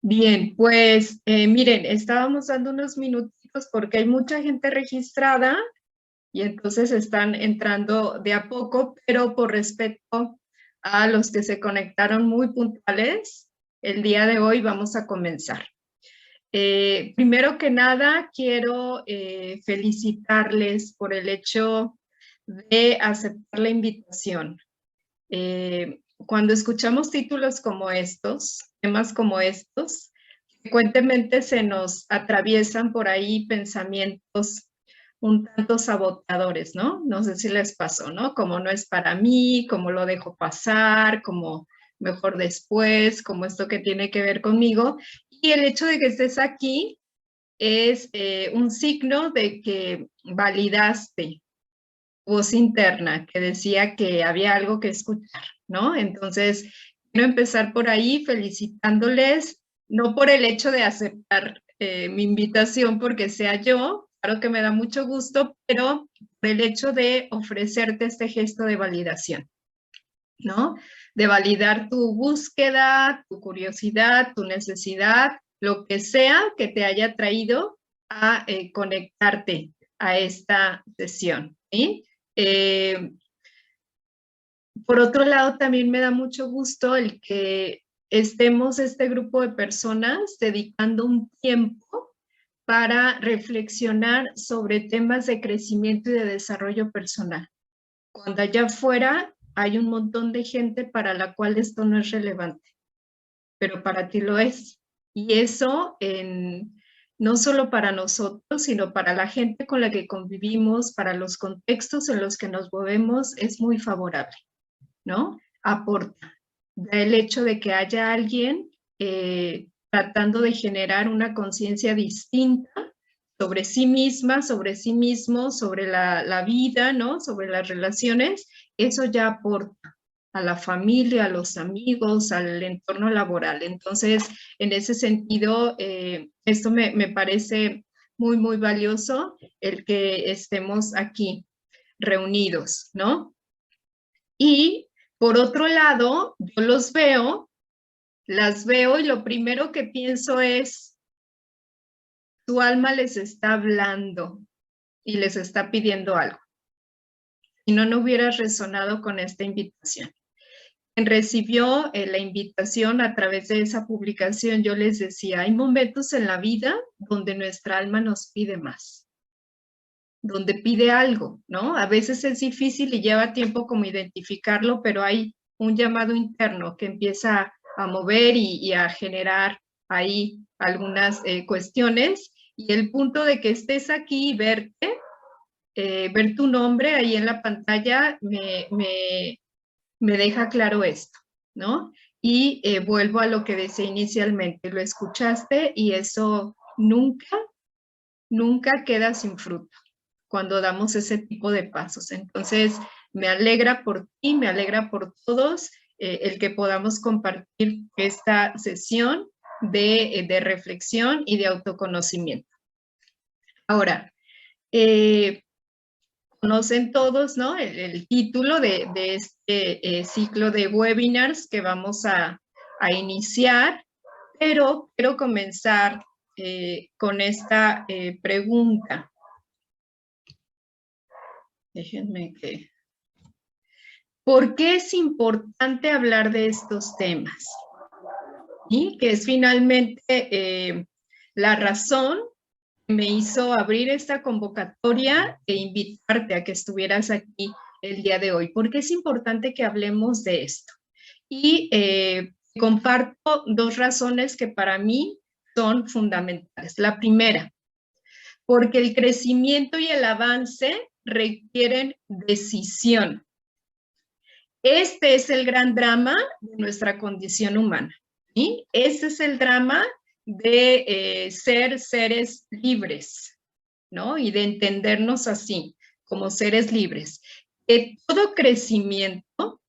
Bien, pues miren, estábamos dando unos minutitos porque hay mucha gente registrada y entonces están entrando de a poco, pero por respeto a los que se conectaron muy puntuales, el día de hoy vamos a comenzar. Primero que nada, quiero felicitarles por el hecho de aceptar la invitación. Cuando escuchamos títulos como estos, temas como estos, frecuentemente se nos atraviesan por ahí pensamientos un tanto saboteadores, ¿no? No sé si les pasó, ¿no? Como no es para mí, como lo dejo pasar, como mejor después, como esto que tiene que ver conmigo. Y el hecho de que estés aquí es un signo de que validaste voz interna que decía que había algo que escuchar, ¿no? Entonces, quiero empezar por ahí felicitándoles, no por el hecho de aceptar mi invitación porque sea yo, claro que me da mucho gusto, pero por el hecho de ofrecerte este gesto de validación, ¿no? De validar tu búsqueda, tu curiosidad, tu necesidad, lo que sea que te haya traído a conectarte a esta sesión, ¿sí? Eh, por otro lado, también me da mucho gusto el que estemos este grupo de personas dedicando un tiempo para reflexionar sobre temas de crecimiento y de desarrollo personal. Cuando allá afuera hay un montón de gente para la cual esto no es relevante, pero para ti lo es. Y eso no solo para nosotros, sino para la gente con la que convivimos, para los contextos en los que nos movemos, es muy favorable, ¿no? Aporta. El hecho de que haya alguien tratando de generar una conciencia distinta sobre sí misma, sobre sí mismo, sobre la vida, ¿no? Sobre las relaciones, eso ya aporta a la familia, a los amigos, al entorno laboral. Entonces, en ese sentido, esto me parece muy, muy valioso el que estemos aquí reunidos, ¿no? Y por otro lado, yo las veo y lo primero que pienso es, tu alma les está hablando y les está pidiendo algo. Si no, no hubieras resonado con esta invitación. Quien recibió la invitación a través de esa publicación, yo les decía, hay momentos en la vida donde nuestra alma nos pide más, donde pide algo, ¿no? A veces es difícil y lleva tiempo como identificarlo, pero hay un llamado interno que empieza a mover y a generar ahí algunas cuestiones. Y el punto de que estés aquí y verte, ver tu nombre ahí en la pantalla, me deja claro esto, ¿no? Y vuelvo a lo que decía inicialmente, lo escuchaste y eso nunca, nunca queda sin fruto cuando damos ese tipo de pasos. Entonces, me alegra por ti, me alegra por todos el que podamos compartir esta sesión de reflexión y de autoconocimiento. Ahora, conocen todos, ¿no? El título de este ciclo de webinars que vamos a iniciar, pero quiero comenzar con esta pregunta. Déjenme que... ¿Por qué es importante hablar de estos temas? ¿Y que es finalmente la razón que me hizo abrir esta convocatoria e invitarte a que estuvieras aquí el día de hoy? ¿Por qué es importante que hablemos de esto? Y comparto dos razones que para mí son fundamentales. La primera, porque el crecimiento y el avance requieren decisión. Este es el gran drama de nuestra condición humana. ¿Sí? Este es el drama de ser seres libres, ¿no? Y de entendernos así, como seres libres. Que todo crecimiento,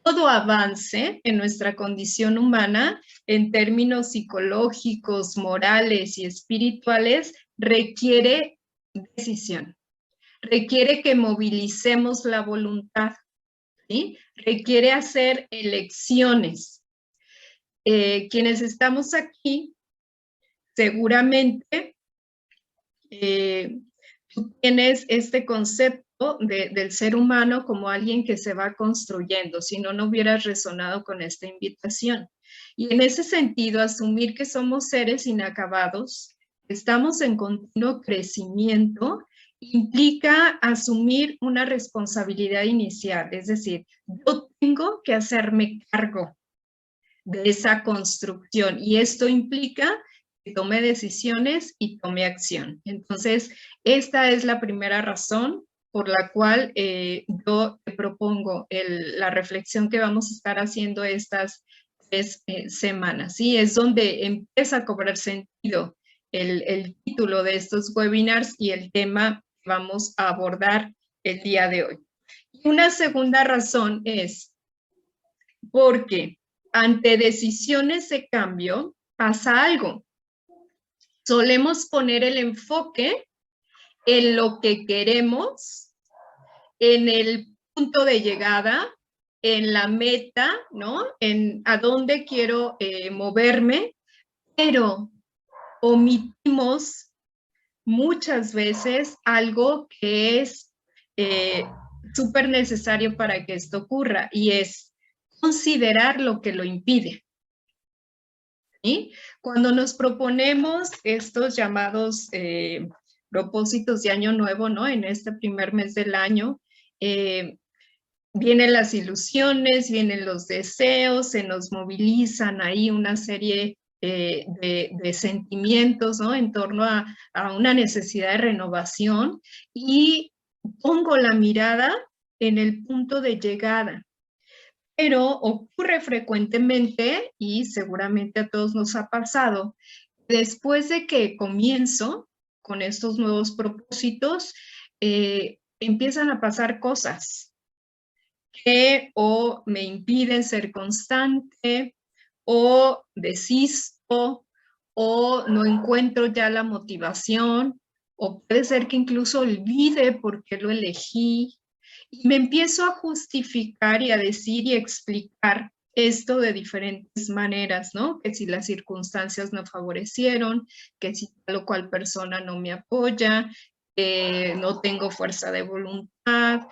todo avance en nuestra condición humana, en términos psicológicos, morales y espirituales, requiere decisión, requiere que movilicemos la voluntad, ¿sí? Requiere hacer elecciones. Quienes estamos aquí seguramente tú tienes este concepto del ser humano como alguien que se va construyendo, si no, no hubieras resonado con esta invitación. Y en ese sentido, asumir que somos seres inacabados, estamos en continuo crecimiento, implica asumir una responsabilidad inicial, es decir, yo tengo que hacerme cargo de esa construcción y esto implica que tome decisiones y tome acción. Entonces, esta es la primera razón por la cual yo te propongo la reflexión que vamos a estar haciendo estas 3 semanas. ¿Sí? Es donde empieza a cobrar sentido el título de estos webinars y el tema que vamos a abordar el día de hoy. Y una segunda razón es porque ante decisiones de cambio pasa algo. Solemos poner el enfoque en lo que queremos, en el punto de llegada, en la meta, ¿no? En a dónde quiero moverme, pero omitimos muchas veces algo que es súper necesario para que esto ocurra y es considerar lo que lo impide. ¿Sí? Cuando nos proponemos estos llamados propósitos de año nuevo, ¿no? En este primer mes del año, vienen las ilusiones, vienen los deseos, se nos movilizan ahí una serie de sentimientos, ¿no? En torno a una necesidad de renovación y pongo la mirada en el punto de llegada. Pero ocurre frecuentemente, y seguramente a todos nos ha pasado, después de que comienzo con estos nuevos propósitos, empiezan a pasar cosas que o me impiden ser constante, o desisto, o no encuentro ya la motivación, o puede ser que incluso olvide por qué lo elegí, y me empiezo a justificar y a decir y explicar esto de diferentes maneras, ¿no? Que si las circunstancias no favorecieron, que si tal o cual persona no me apoya, que no tengo fuerza de voluntad,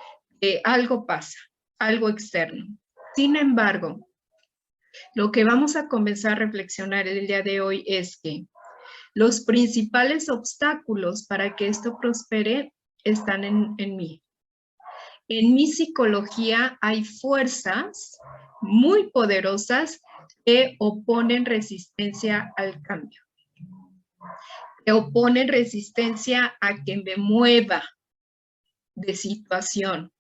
que algo pasa, algo externo. Sin embargo, lo que vamos a comenzar a reflexionar el día de hoy es que los principales obstáculos para que esto prospere están en mí. En mi psicología hay fuerzas muy poderosas que oponen resistencia al cambio, que oponen resistencia a que me mueva de situación.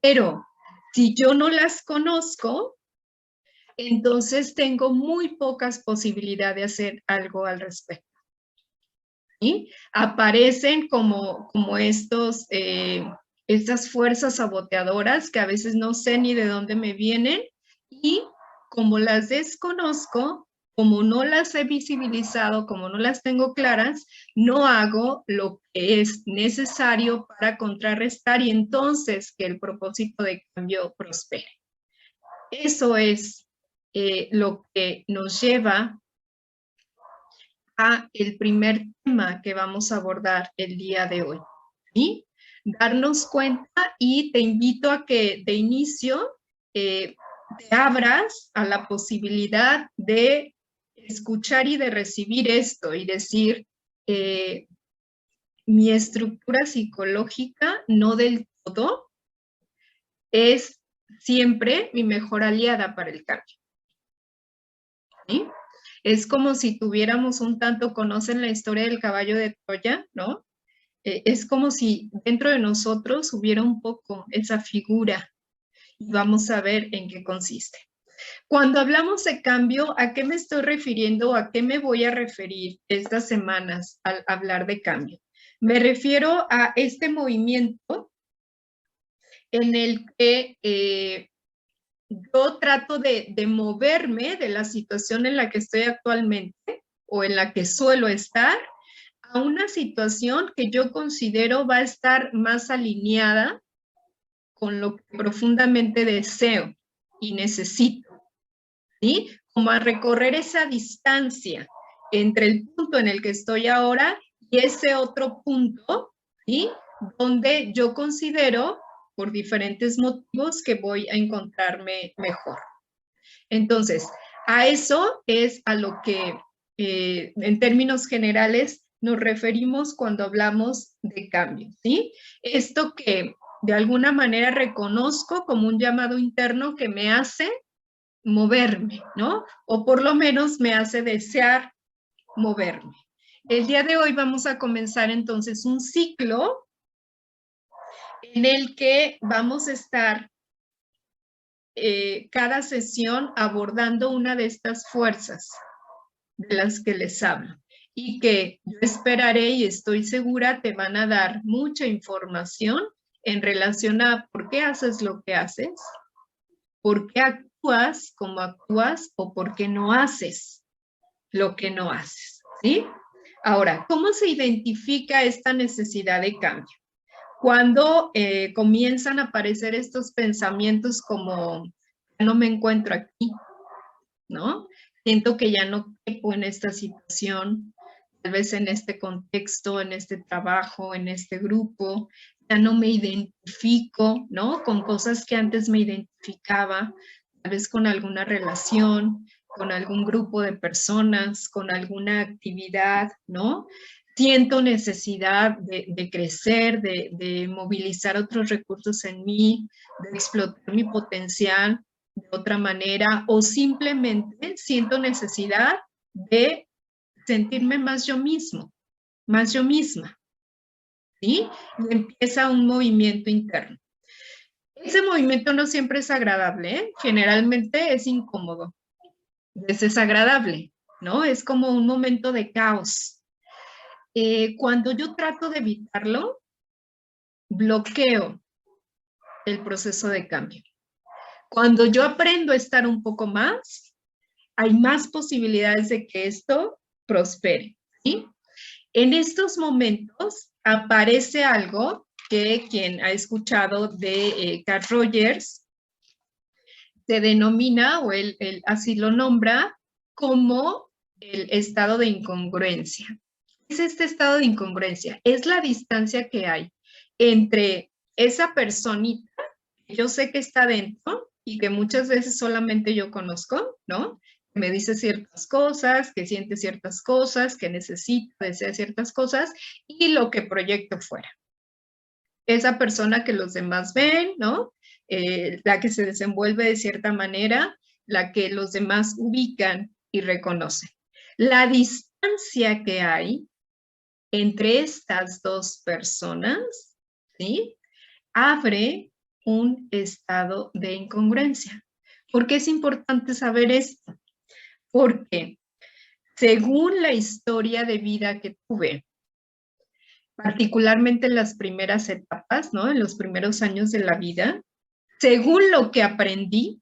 Pero si yo no las conozco, entonces tengo muy pocas posibilidades de hacer algo al respecto. ¿Sí? Aparecen como estas fuerzas saboteadoras que a veces no sé ni de dónde me vienen y como las desconozco, como no las he visibilizado, como no las tengo claras, no hago lo que es necesario para contrarrestar y entonces que el propósito de cambio prospere. Eso es lo que nos lleva a el primer tema que vamos a abordar el día de hoy. ¿Sí? Darnos cuenta y te invito a que de inicio te abras a la posibilidad de escuchar y de recibir esto y decir, mi estructura psicológica no del todo es siempre mi mejor aliada para el cambio. ¿Sí? Es como si tuviéramos un tanto, conocen la historia del caballo de Troya, ¿no? Es como si dentro de nosotros hubiera un poco esa figura y vamos a ver en qué consiste. Cuando hablamos de cambio, ¿a qué me estoy refiriendo o a qué me voy a referir estas semanas al hablar de cambio? Me refiero a este movimiento en el que yo trato de moverme de la situación en la que estoy actualmente o en la que suelo estar a una situación que yo considero va a estar más alineada con lo que profundamente deseo y necesito, ¿sí? Como a recorrer esa distancia entre el punto en el que estoy ahora y ese otro punto, ¿sí? Donde yo considero, por diferentes motivos, que voy a encontrarme mejor. Entonces, a eso es a lo que, en términos generales, nos referimos cuando hablamos de cambio, ¿sí? Esto que de alguna manera reconozco como un llamado interno que me hace moverme, ¿no? O por lo menos me hace desear moverme. El día de hoy vamos a comenzar entonces un ciclo en el que vamos a estar cada sesión abordando una de estas fuerzas de las que les hablo y que yo esperaré y estoy segura te van a dar mucha información en relación a por qué haces lo que haces, por qué actúas como actúas o por qué no haces lo que no haces, ¿sí? Ahora, ¿cómo se identifica esta necesidad de cambio? Cuando comienzan a aparecer estos pensamientos como, no me encuentro aquí, ¿no? Siento que ya no quepo en esta situación, tal vez en este contexto, en este trabajo, en este grupo, ya no me identifico, ¿no? Con cosas que antes me identificaba, tal vez con alguna relación, con algún grupo de personas, con alguna actividad, ¿no? Siento necesidad de crecer, de movilizar otros recursos en mí, de explotar mi potencial de otra manera, o simplemente siento necesidad de sentirme más yo mismo, más yo misma, ¿sí? Y empieza un movimiento interno. Ese movimiento no siempre es agradable, ¿eh? Generalmente es incómodo, es desagradable, ¿no? Es como un momento de caos. Cuando yo trato de evitarlo, bloqueo el proceso de cambio. Cuando yo aprendo a estar un poco más, hay más posibilidades de que esto prospere, ¿sí? En estos momentos aparece algo que quien ha escuchado de Carl Rogers se denomina, o él así lo nombra, como el estado de incongruencia. ¿Qué es este estado de incongruencia? Es la distancia que hay entre esa personita que yo sé que está dentro y que muchas veces solamente yo conozco, ¿no? Me dice ciertas cosas, que siente ciertas cosas, que necesita, desea ciertas cosas, y lo que proyecto fuera. Esa persona que los demás ven, ¿no? La que se desenvuelve de cierta manera, la que los demás ubican y reconocen. La distancia que hay entre estas dos personas, ¿sí? Abre un estado de incongruencia. ¿Por qué es importante saber esto? Porque según la historia de vida que tuve, particularmente en las primeras etapas, ¿no? En los primeros años de la vida, según lo que aprendí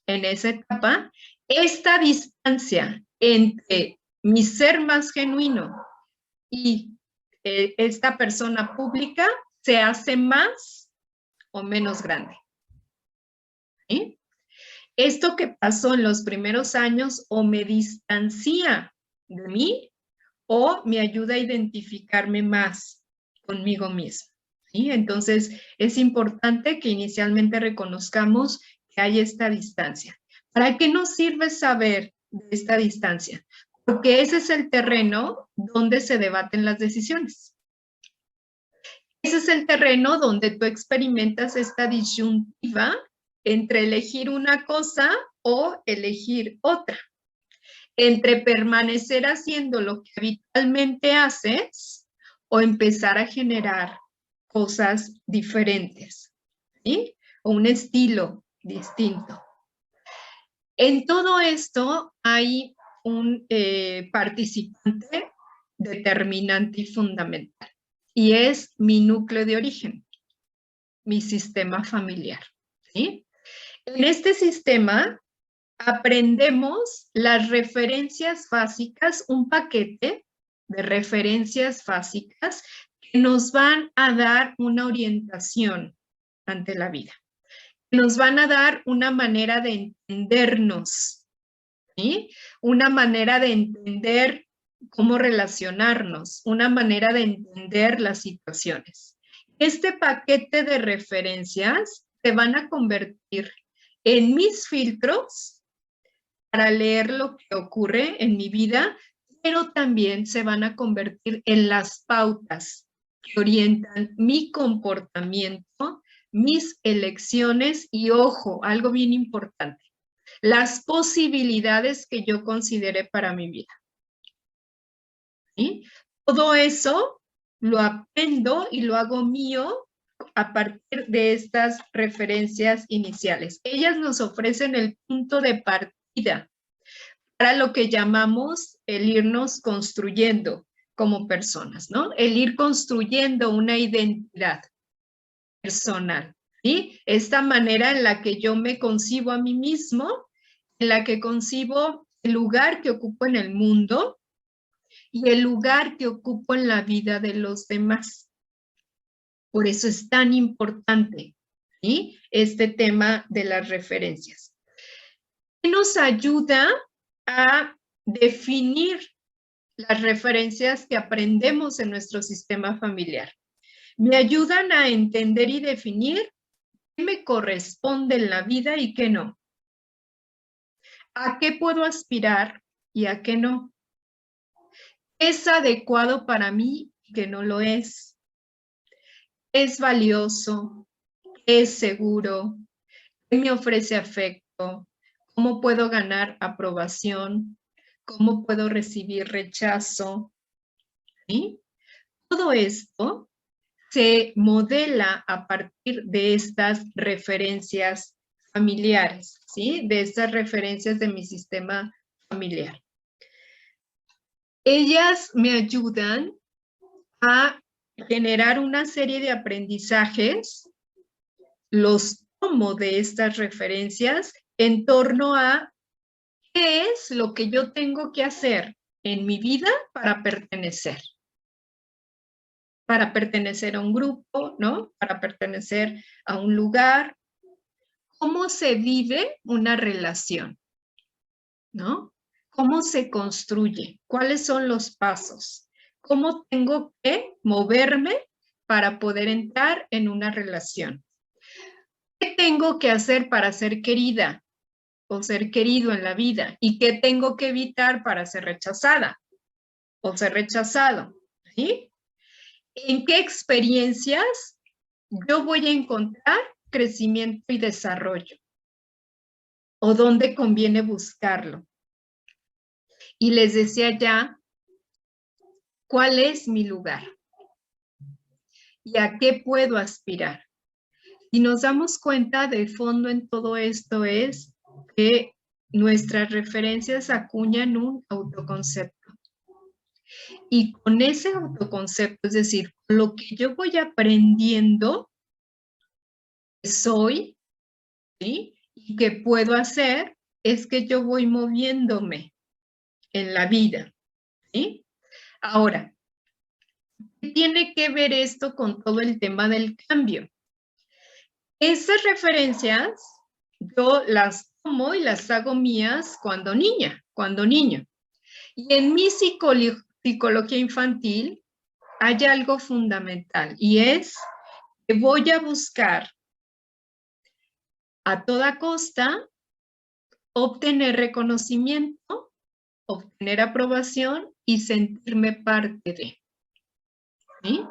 en esa etapa, esta distancia entre mi ser más genuino y esta persona pública se hace más o menos grande. ¿Sí? Esto que pasó en los primeros años o me distancia de mí o me ayuda a identificarme más conmigo mismo. ¿Sí? Entonces, es importante que inicialmente reconozcamos que hay esta distancia. ¿Para qué nos sirve saber de esta distancia? Porque ese es el terreno donde se debaten las decisiones. Ese es el terreno donde tú experimentas esta disyuntiva entre elegir una cosa o elegir otra. Entre permanecer haciendo lo que habitualmente haces o empezar a generar cosas diferentes, ¿sí? O un estilo distinto. En todo esto hay un participante determinante y fundamental, y es mi núcleo de origen, mi sistema familiar, ¿sí? En este sistema aprendemos las referencias básicas, un paquete de referencias básicas que nos van a dar una orientación ante la vida, que nos van a dar una manera de entendernos, ¿sí? Una manera de entender cómo relacionarnos, una manera de entender las situaciones. Este paquete de referencias se van a convertir en mis filtros para leer lo que ocurre en mi vida, pero también se van a convertir en las pautas que orientan mi comportamiento, mis elecciones y, ojo, algo bien importante, las posibilidades que yo considere para mi vida. ¿Sí? Todo eso lo aprendo y lo hago mío a partir de estas referencias iniciales. Ellas nos ofrecen el punto de partida para lo que llamamos el irnos construyendo como personas, ¿no? El ir construyendo una identidad personal, ¿sí? Esta manera en la que yo me concibo a mí mismo, en la que concibo el lugar que ocupo en el mundo y el lugar que ocupo en la vida de los demás. Por eso es tan importante, ¿sí? Este tema de las referencias. ¿Qué nos ayuda a definir las referencias que aprendemos en nuestro sistema familiar? Me ayudan a entender y definir qué me corresponde en la vida y qué no. ¿A qué puedo aspirar y a qué no? ¿Es adecuado para mí y qué no lo es? ¿Es valioso? ¿Es seguro? ¿Qué me ofrece afecto? ¿Cómo puedo ganar aprobación? ¿Cómo puedo recibir rechazo? ¿Sí? Todo esto se modela a partir de estas referencias familiares, ¿sí? De estas referencias de mi sistema familiar. Ellas me ayudan a generar una serie de aprendizajes, los tomo de estas referencias en torno a qué es lo que yo tengo que hacer en mi vida para pertenecer. Para pertenecer a un grupo, ¿no? Para pertenecer a un lugar. ¿Cómo se vive una relación? ¿No? ¿Cómo se construye? ¿Cuáles son los pasos? ¿Cómo tengo que moverme para poder entrar en una relación? ¿Qué tengo que hacer para ser querida o ser querido en la vida? ¿Y qué tengo que evitar para ser rechazada o ser rechazado? ¿Sí? ¿En qué experiencias yo voy a encontrar crecimiento y desarrollo? ¿O dónde conviene buscarlo? Y les decía ya, ¿cuál es mi lugar? ¿Y a qué puedo aspirar? Y nos damos cuenta de fondo en todo esto es que nuestras referencias acuñan un autoconcepto. Y con ese autoconcepto, es decir, lo que yo voy aprendiendo, que soy, ¿sí? Y que puedo hacer, es que yo voy moviéndome en la vida, ¿sí? Ahora, ¿qué tiene que ver esto con todo el tema del cambio? Esas referencias yo las tomo y las hago mías cuando niña, cuando niño. Y en mi psicología infantil hay algo fundamental y es que voy a buscar a toda costa obtener reconocimiento, obtener aprobación y sentirme parte de. ¿Sí?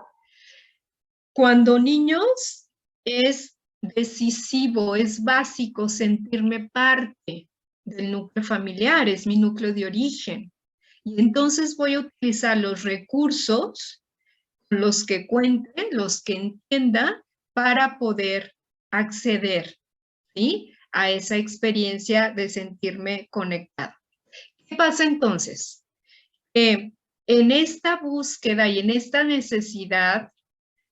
Cuando niños es decisivo, es básico sentirme parte del núcleo familiar, es mi núcleo de origen. Y entonces voy a utilizar los recursos, los que cuente, los que entienda, para poder acceder, ¿sí? A esa experiencia de sentirme conectada. ¿Qué pasa entonces? En esta búsqueda y en esta necesidad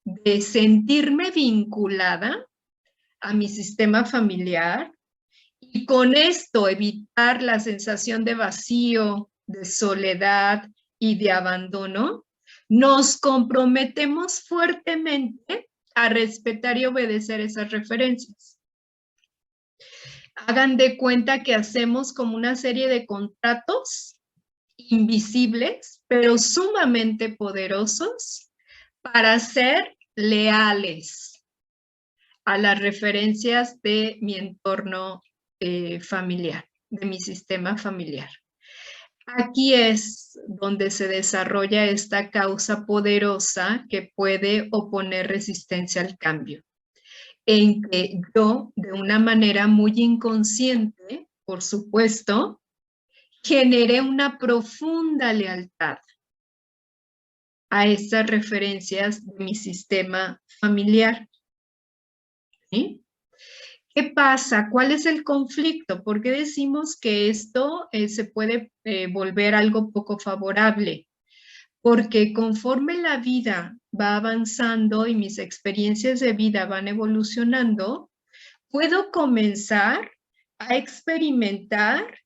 de sentirme vinculada a mi sistema familiar y con esto evitar la sensación de vacío, de soledad y de abandono, nos comprometemos fuertemente a respetar y obedecer esas referencias. Hagan de cuenta que hacemos como una serie de contratos invisibles, pero sumamente poderosos para ser leales a las referencias de mi entorno familiar, de mi sistema familiar. Aquí es donde se desarrolla esta causa poderosa que puede oponer resistencia al cambio, en que yo, de una manera muy inconsciente, por supuesto, generé una profunda lealtad a estas referencias de mi sistema familiar. ¿Sí? ¿Qué pasa? ¿Cuál es el conflicto? ¿Por qué decimos que esto se puede volver algo poco favorable? Porque conforme la vida va avanzando y mis experiencias de vida van evolucionando, puedo comenzar a experimentar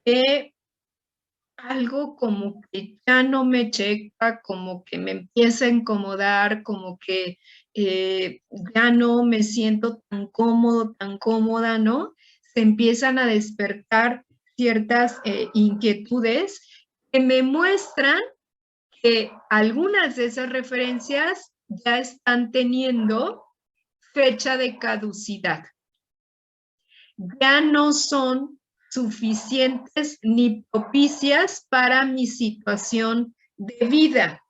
que algo como que ya no me checa, como que me empieza a incomodar, como que ya no me siento tan cómodo, tan cómoda, ¿no? Se empiezan a despertar ciertas inquietudes que me muestran que algunas de esas referencias ya están teniendo fecha de caducidad. Ya no son suficientes ni propicias para mi situación de vida.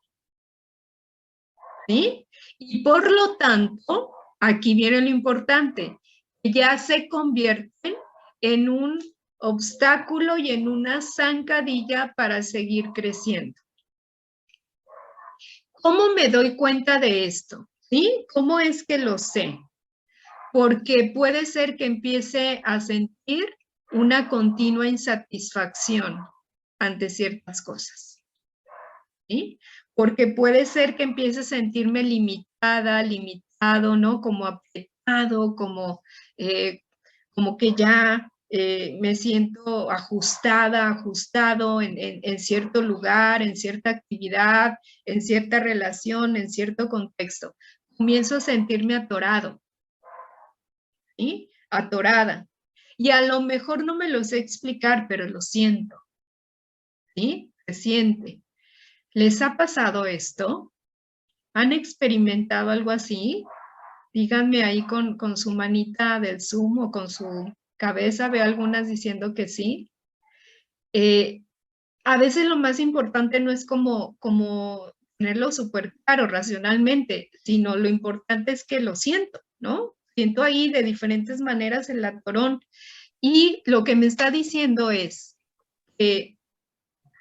¿Sí? Y por lo tanto, aquí viene lo importante, ya se convierten en un obstáculo y en una zancadilla para seguir creciendo. ¿Cómo me doy cuenta de esto? ¿Sí? ¿Cómo es que lo sé? Porque puede ser que empiece a sentir una continua insatisfacción ante ciertas cosas. ¿Sí? Porque puede ser que empiece a sentirme limitada, limitado, ¿no? Como apretado, como que ya me siento ajustada, ajustado en cierto lugar, en cierta actividad, en cierta relación, en cierto contexto. Comienzo a sentirme atorado, ¿sí? Atorada. Y a lo mejor no me lo sé explicar, pero lo siento, ¿sí? Se siente. ¿Les ha pasado esto? ¿Han experimentado algo así? Díganme ahí con su manita del Zoom o con su cabeza, veo algunas diciendo que sí. A veces lo más importante no es como tenerlo súper claro racionalmente, sino lo importante es que lo siento, ¿no? Siento ahí de diferentes maneras el atorón. Y lo que me está diciendo es que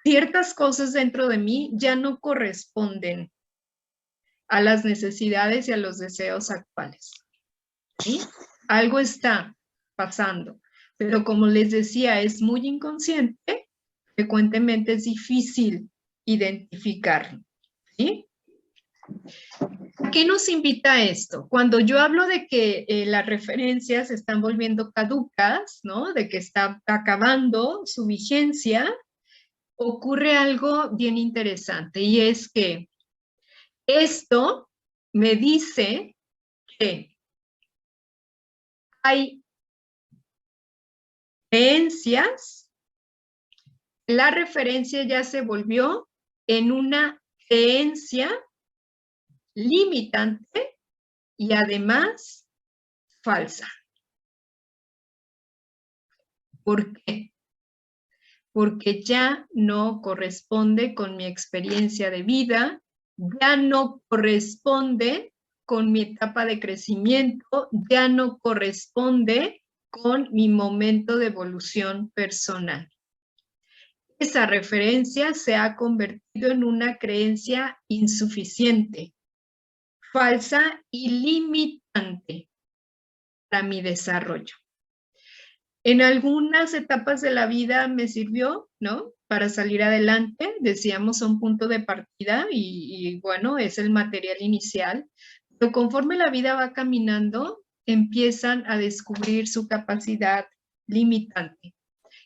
ciertas cosas dentro de mí ya no corresponden a las necesidades y a los deseos actuales. ¿Sí? Algo está pasando, pero como les decía, es muy inconsciente, frecuentemente es difícil identificarlo. ¿Sí? ¿A qué nos invita esto? Cuando yo hablo de que las referencias se están volviendo caducas, ¿no? De que está acabando su vigencia, ocurre algo bien interesante y es que esto me dice que hay creencias, la referencia ya se volvió en una creencia limitante y además falsa. ¿Por qué? Porque ya no corresponde con mi experiencia de vida, ya no corresponde con mi etapa de crecimiento, ya no corresponde con mi momento de evolución personal. Esa referencia se ha convertido en una creencia insuficiente, falsa y limitante para mi desarrollo. En algunas etapas de la vida me sirvió, ¿no? Para salir adelante, decíamos un punto de partida y bueno, es el material inicial, pero conforme la vida va caminando, empiezan a descubrir su capacidad limitante.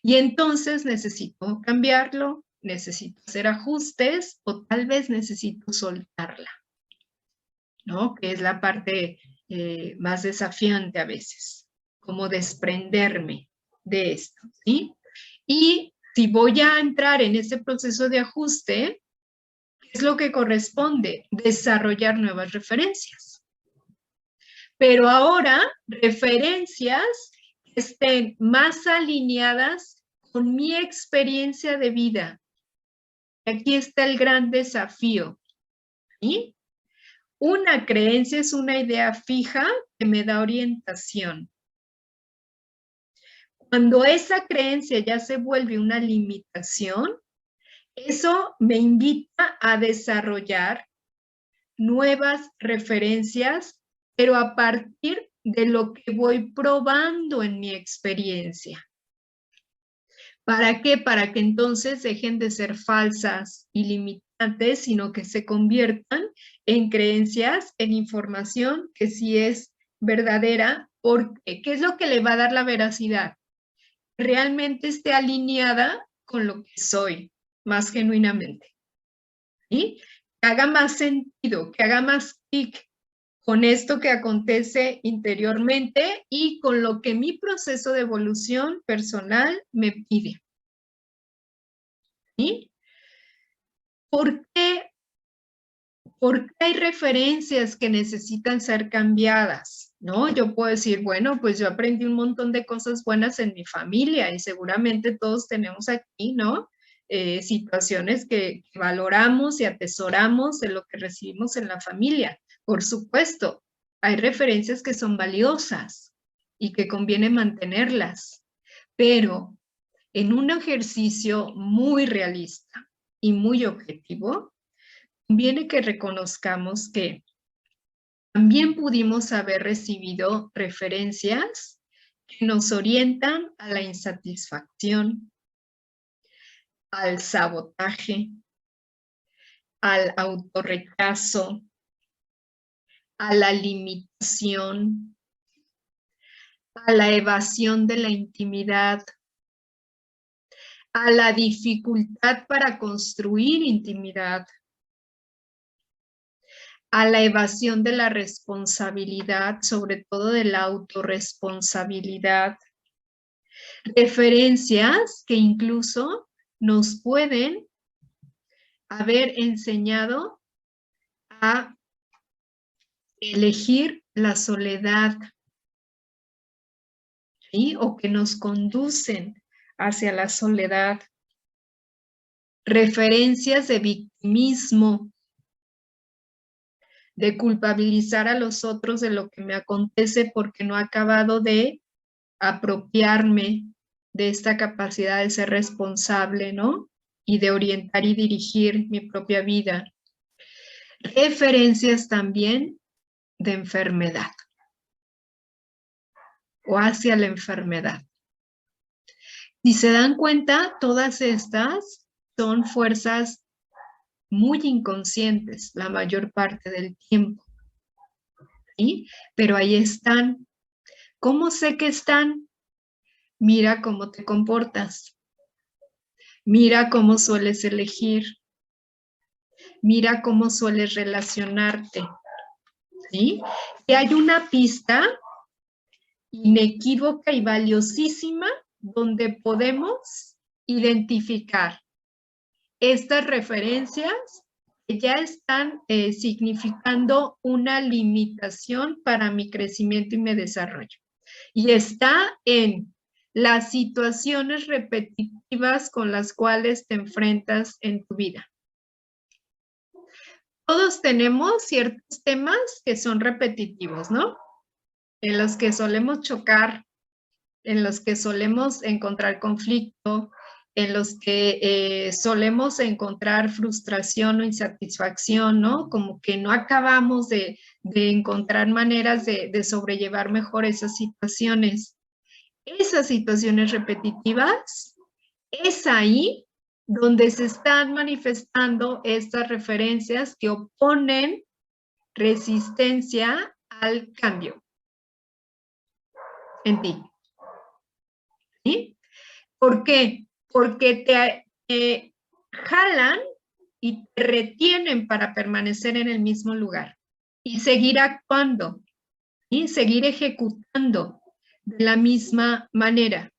Y entonces necesito cambiarlo, necesito hacer ajustes o tal vez necesito soltarla, ¿no? Que es la parte más desafiante a veces, como desprenderme de esto, ¿sí? Y si voy a entrar en ese proceso de ajuste, ¿qué es lo que corresponde? Desarrollar nuevas referencias. Pero ahora, referencias que estén más alineadas con mi experiencia de vida. Aquí está el gran desafío, ¿sí? Una creencia es una idea fija que me da orientación. Cuando esa creencia ya se vuelve una limitación, eso me invita a desarrollar nuevas referencias, pero a partir de lo que voy probando en mi experiencia. ¿Para qué? Para que entonces dejen de ser falsas y limitantes, sino que se conviertan en creencias, en información que sí es verdadera. Porque, ¿qué es lo que le va a dar la veracidad? Realmente esté alineada con lo que soy, más genuinamente. ¿Sí? Que haga más sentido, que haga más clic con esto que acontece interiormente y con lo que mi proceso de evolución personal me pide. ¿Sí? ¿Por qué hay referencias que necesitan ser cambiadas? ¿No? Yo puedo decir, bueno, pues yo aprendí un montón de cosas buenas en mi familia y seguramente todos tenemos aquí, ¿no? Situaciones que valoramos y atesoramos de lo que recibimos en la familia. Por supuesto, hay referencias que son valiosas y que conviene mantenerlas, pero en un ejercicio muy realista y muy objetivo, conviene que reconozcamos que también pudimos haber recibido referencias que nos orientan a la insatisfacción, al sabotaje, al autorrechazo, a la limitación, a la evasión de la intimidad, a la dificultad para construir intimidad, a la evasión de la responsabilidad, sobre todo de la autorresponsabilidad. Referencias que incluso nos pueden haber enseñado a elegir la soledad, ¿sí? O que nos conducen hacia la soledad. Referencias de victimismo, de culpabilizar a los otros de lo que me acontece porque no he acabado de apropiarme de esta capacidad de ser responsable, ¿no? Y de orientar y dirigir mi propia vida. Referencias también de enfermedad o hacia la enfermedad. Si se dan cuenta, todas estas son fuerzas muy inconscientes la mayor parte del tiempo, ¿sí? Pero ahí están. ¿Cómo sé que están? Mira cómo te comportas. Mira cómo sueles elegir. Mira cómo sueles relacionarte, ¿sí? Y hay una pista inequívoca y valiosísima donde podemos identificar estas referencias que ya están significando una limitación para mi crecimiento y mi desarrollo. Y está en las situaciones repetitivas con las cuales te enfrentas en tu vida. Todos tenemos ciertos temas que son repetitivos, ¿no? En los que solemos chocar, en los que solemos encontrar conflicto, en los que solemos encontrar frustración o insatisfacción, ¿no? Como que no acabamos de encontrar maneras de sobrellevar mejor esas situaciones. Esas situaciones repetitivas, es ahí donde se están manifestando estas referencias que oponen resistencia al cambio en ti. ¿Sí? ¿Por qué? Porque te jalan y te retienen para permanecer en el mismo lugar y seguir actuando y seguir ejecutando de la misma manera.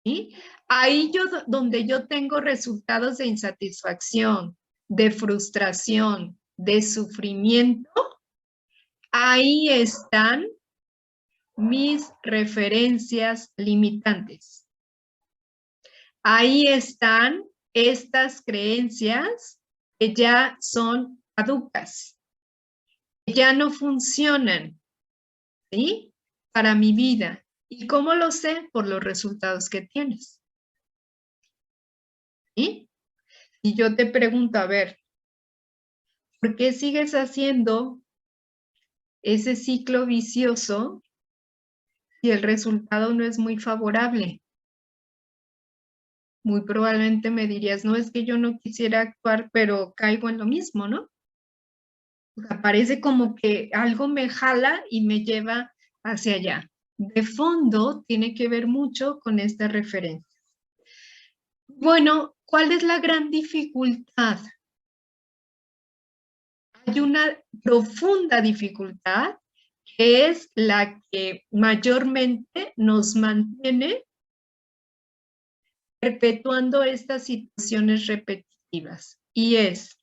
¿sí? Ahí donde yo tengo resultados de insatisfacción, de frustración, de sufrimiento, ahí están mis referencias limitantes. Ahí están estas creencias que ya son caducas, que ya no funcionan, ¿sí? Para mi vida. ¿Y cómo lo sé? Por los resultados que tienes. ¿Sí? Y yo te pregunto, a ver, ¿por qué sigues haciendo ese ciclo vicioso si el resultado no es muy favorable? Muy probablemente me dirías, no, es que yo no quisiera actuar, pero caigo en lo mismo, ¿no? O sea, parece como que algo me jala y me lleva hacia allá. De fondo tiene que ver mucho con esta referencia. Bueno, ¿cuál es la gran dificultad? Hay una profunda dificultad que es la que mayormente nos mantiene perpetuando estas situaciones repetitivas, y es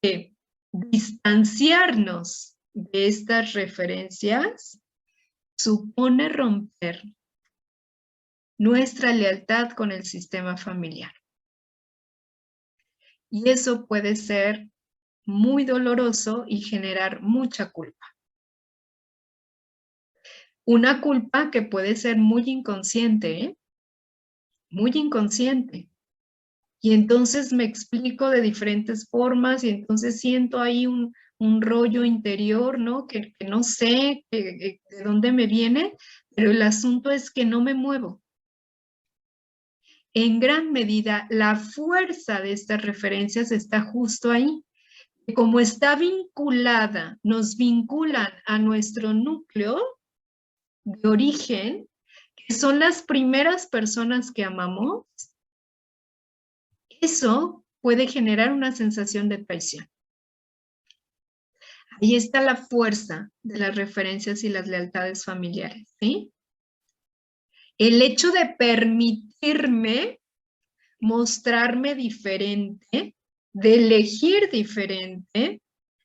que distanciarnos de estas referencias supone romper nuestra lealtad con el sistema familiar. Y eso puede ser muy doloroso y generar mucha culpa. Una culpa que puede ser muy inconsciente, ¿eh? Muy inconsciente. Y entonces me explico de diferentes formas y entonces siento ahí un rollo interior, ¿no? Que no sé de dónde me viene, pero el asunto es que no me muevo. En gran medida, la fuerza de estas referencias está justo ahí. Como está vinculada, nos vinculan a nuestro núcleo de origen, que son las primeras personas que amamos, eso puede generar una sensación de traición. Ahí está la fuerza de las referencias y las lealtades familiares, ¿sí? El hecho de permitirme mostrarme diferente, de elegir diferente,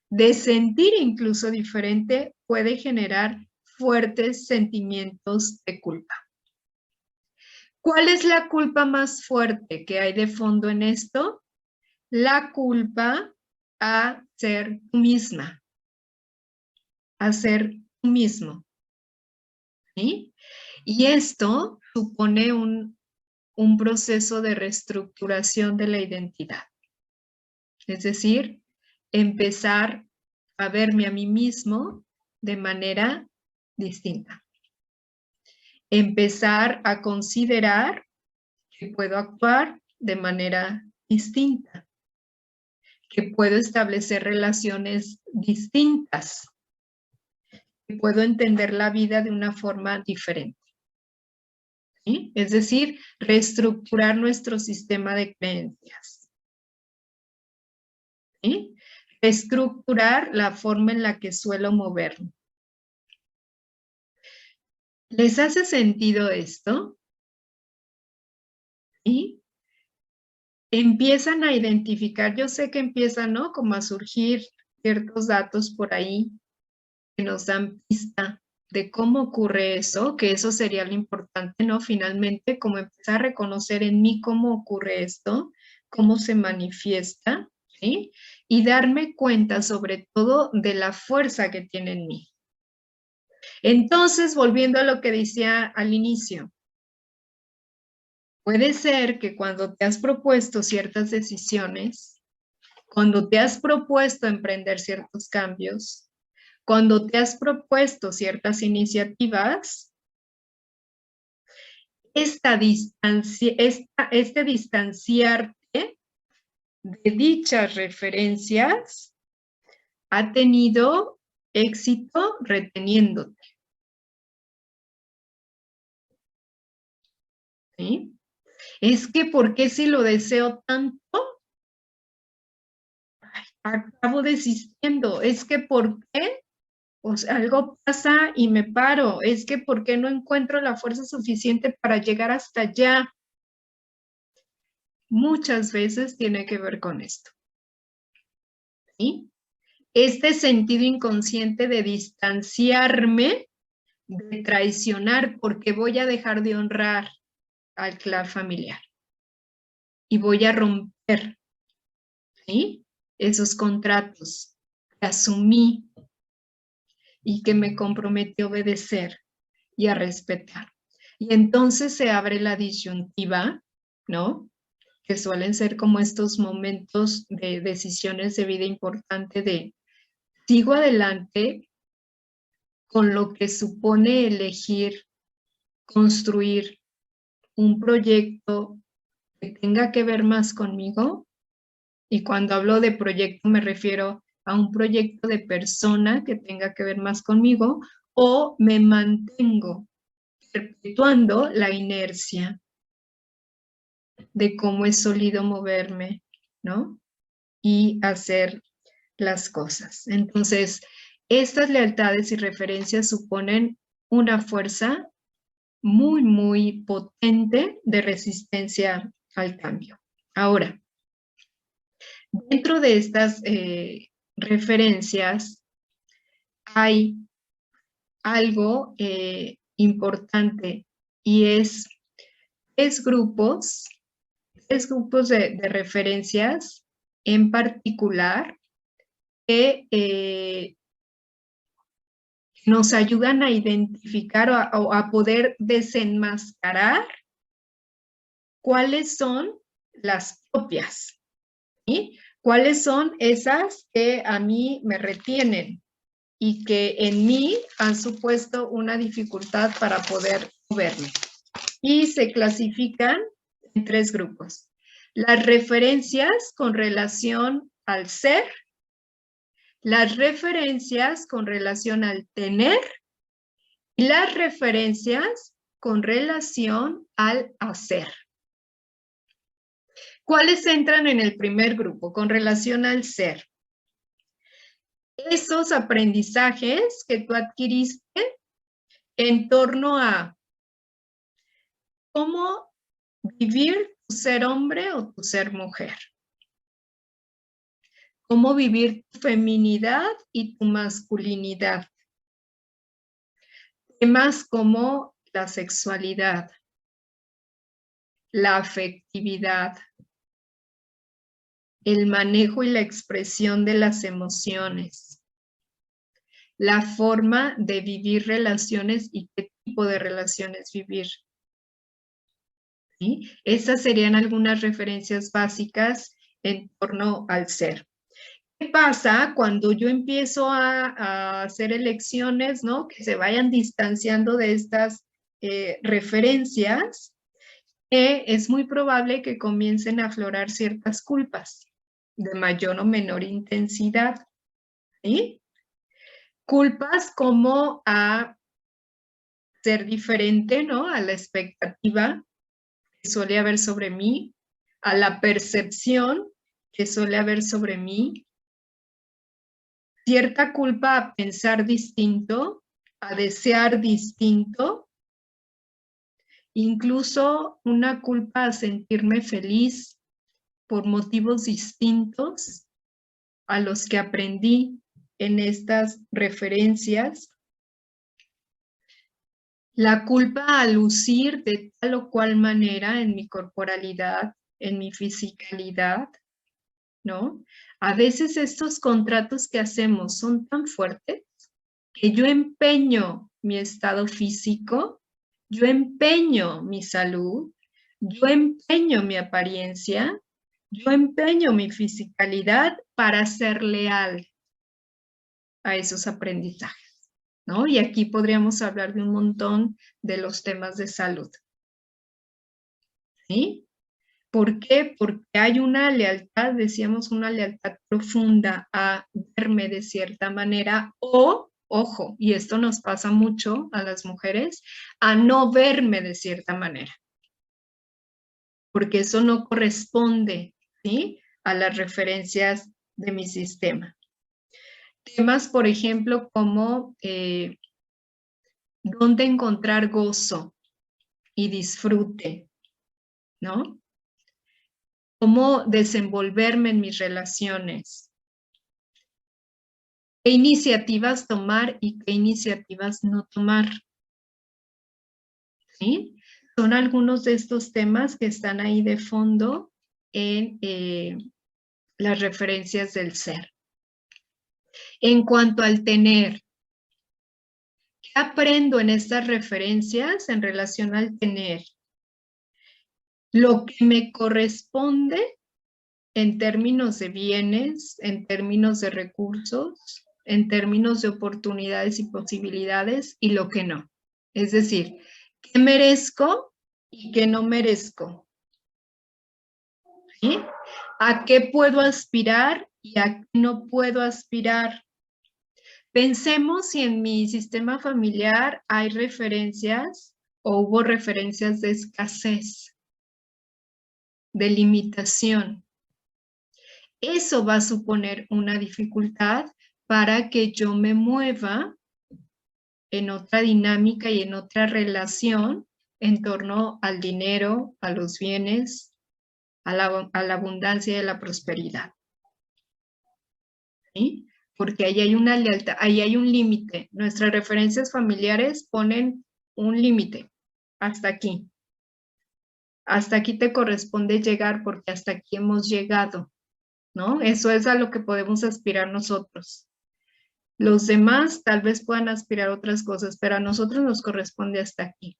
de sentir incluso diferente, puede generar fuertes sentimientos de culpa. ¿Cuál es la culpa más fuerte que hay de fondo en esto? La culpa a ser tú misma, a ser tú mismo, ¿sí? Y esto supone un proceso de reestructuración de la identidad. Es decir, empezar a verme a mí mismo de manera distinta. Empezar a considerar que puedo actuar de manera distinta, que puedo establecer relaciones distintas, que puedo entender la vida de una forma diferente. ¿Sí? Es decir, reestructurar nuestro sistema de creencias. ¿Sí? Reestructurar la forma en la que suelo moverme. ¿Les hace sentido esto? ¿Sí? Empiezan a identificar, yo sé que empiezan, ¿no? Como a surgir ciertos datos por ahí que nos dan pista de cómo ocurre eso, que eso sería lo importante, ¿no? Finalmente, como empezar a reconocer en mí cómo ocurre esto, cómo se manifiesta, ¿sí? Y darme cuenta sobre todo de la fuerza que tiene en mí. Entonces, volviendo a lo que decía al inicio, puede ser que cuando te has propuesto ciertas decisiones, cuando te has propuesto emprender ciertos cambios, cuando te has propuesto ciertas iniciativas, este distanciarte de dichas referencias ha tenido éxito reteniéndote. ¿Sí? Es que, ¿por qué si lo deseo tanto, acabo desistiendo? Es que, ¿por qué O sea, algo pasa y me paro. Es que ¿por qué no encuentro la fuerza suficiente para llegar hasta allá? Muchas veces tiene que ver con esto. ¿Sí? Este sentido inconsciente de distanciarme, de traicionar, porque voy a dejar de honrar al clan familiar y voy a romper, ¿sí?, esos contratos que asumí y que me comprometí a obedecer y a respetar. Y entonces se abre la disyuntiva, ¿no?, que suelen ser como estos momentos de decisiones de vida importante de sigo adelante con lo que supone elegir construir un proyecto que tenga que ver más conmigo, y cuando hablo de proyecto me refiero a un proyecto de persona que tenga que ver más conmigo, o me mantengo perpetuando la inercia de cómo es sólido moverme, ¿no?, y hacer las cosas. Entonces, estas lealtades y referencias suponen una fuerza muy, muy potente de resistencia al cambio. Ahora, dentro de estas referencias hay algo importante y es grupos de referencias en particular que nos ayudan a identificar o a poder desenmascarar cuáles son las propias, ¿sí? ¿Cuáles son esas que a mí me retienen y que en mí han supuesto una dificultad para poder moverme? Y se clasifican en 3 grupos. Las referencias con relación al ser, las referencias con relación al tener y las referencias con relación al hacer. ¿Cuáles entran en el primer grupo? Con relación al ser. Esos aprendizajes que tú adquiriste en torno a cómo vivir tu ser hombre o tu ser mujer. Cómo vivir tu feminidad y tu masculinidad. Temas como la sexualidad, la afectividad, el manejo y la expresión de las emociones, la forma de vivir relaciones y qué tipo de relaciones vivir, ¿sí? Esas serían algunas referencias básicas en torno al ser. ¿Qué pasa cuando yo empiezo a hacer elecciones, ¿no?, que se vayan distanciando de estas referencias? Es muy probable que comiencen a aflorar ciertas culpas de mayor o menor intensidad, ¿sí? Culpas como a ser diferente, ¿no?, a la expectativa que suele haber sobre mí, a la percepción que suele haber sobre mí, cierta culpa a pensar distinto, a desear distinto, incluso una culpa a sentirme feliz por motivos distintos a los que aprendí en estas referencias. La culpa a lucir de tal o cual manera en mi corporalidad, en mi fisicalidad, ¿no? A veces estos contratos que hacemos son tan fuertes que yo empeño mi estado físico, yo empeño mi salud, yo empeño mi apariencia, yo empeño mi fisicalidad para ser leal a esos aprendizajes, ¿no? Y aquí podríamos hablar de un montón de los temas de salud, ¿sí? ¿Por qué? Porque hay una lealtad, decíamos, una lealtad profunda a verme de cierta manera o, ojo, y esto nos pasa mucho a las mujeres, a no verme de cierta manera, porque eso no corresponde, ¿sí?, a las referencias de mi sistema. Temas, por ejemplo, como dónde encontrar gozo y disfrute, ¿no? Cómo desenvolverme en mis relaciones. ¿Qué iniciativas tomar y qué iniciativas no tomar? ¿Sí? Son algunos de estos temas que están ahí de fondo en las referencias del ser. En cuanto al tener, ¿qué aprendo en estas referencias en relación al tener? Lo que me corresponde en términos de bienes, en términos de recursos, en términos de oportunidades y posibilidades, y lo que no. Es decir, ¿qué merezco y qué no merezco? ¿Sí? ¿A qué puedo aspirar y a qué no puedo aspirar? Pensemos si en mi sistema familiar hay referencias o hubo referencias de escasez, de limitación. Eso va a suponer una dificultad para que yo me mueva en otra dinámica y en otra relación en torno al dinero, a los bienes, a la abundancia y a la prosperidad. ¿Sí? Porque ahí hay una lealtad, ahí hay un límite. Nuestras referencias familiares ponen un límite. Hasta aquí. Hasta aquí te corresponde llegar porque hasta aquí hemos llegado, ¿no? Eso es a lo que podemos aspirar nosotros. Los demás tal vez puedan aspirar a otras cosas, pero a nosotros nos corresponde hasta aquí.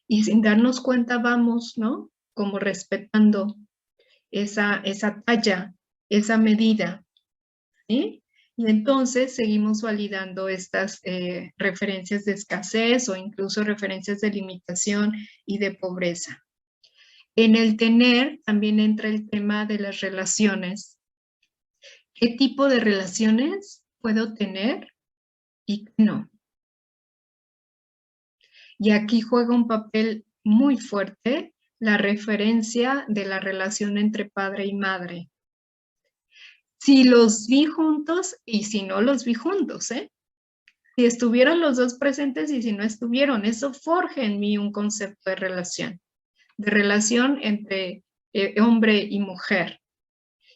Y sin darnos cuenta vamos, ¿no? Como respetando esa talla, esa medida, ¿sí? Y entonces seguimos validando estas referencias de escasez o incluso referencias de limitación y de pobreza. En el tener también entra el tema de las relaciones. ¿Qué tipo de relaciones puedo tener y qué no? Y aquí juega un papel muy fuerte la referencia de la relación entre padre y madre. Si los vi juntos y si no los vi juntos, ¿eh? Si estuvieron los dos presentes y si no estuvieron, eso forja en mí un concepto de relación entre hombre y mujer.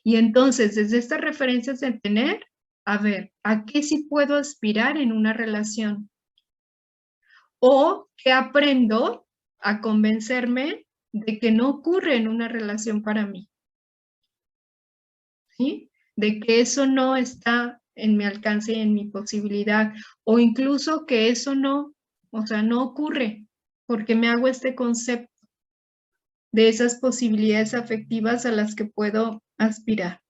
Y entonces, desde estas referencias de tener, a ver, ¿a qué sí puedo aspirar en una relación? ¿O qué aprendo a convencerme de que no ocurre en una relación para mí? ¿Sí? De que eso no está en mi alcance y en mi posibilidad, o incluso que eso no, o sea, no ocurre, porque me hago este concepto de esas posibilidades afectivas a las que puedo aspirar.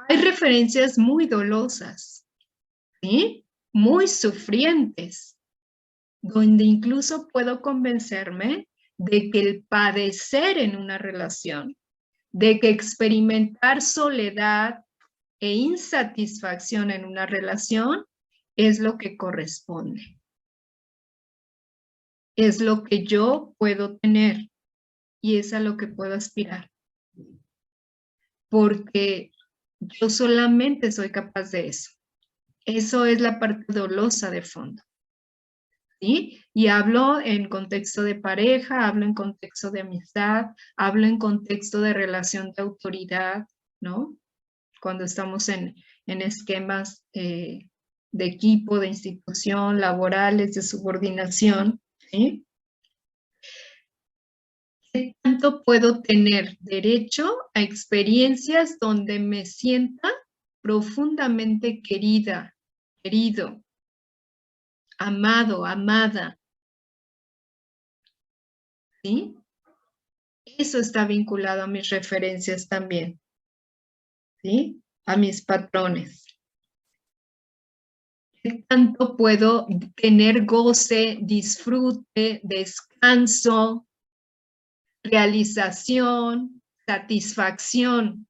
Hay referencias muy dolosas, ¿sí? Muy sufrientes, donde incluso puedo convencerme de que el padecer en una relación, de que experimentar soledad e insatisfacción en una relación es lo que corresponde. Es lo que yo puedo tener y es a lo que puedo aspirar. Porque yo solamente soy capaz de eso. Eso es la parte dolosa de fondo. ¿Sí? Y hablo en contexto de pareja, hablo en contexto de amistad, hablo en contexto de relación de autoridad, ¿no? Cuando estamos en esquemas de equipo, de institución, laborales, de subordinación, ¿sí? ¿Qué tanto puedo tener derecho a experiencias donde me sienta profundamente querida, querido, amado, amada? ¿Sí? Eso está vinculado a mis referencias también, ¿sí? A mis patrones. ¿Qué tanto puedo tener goce, disfrute, descanso, realización, satisfacción?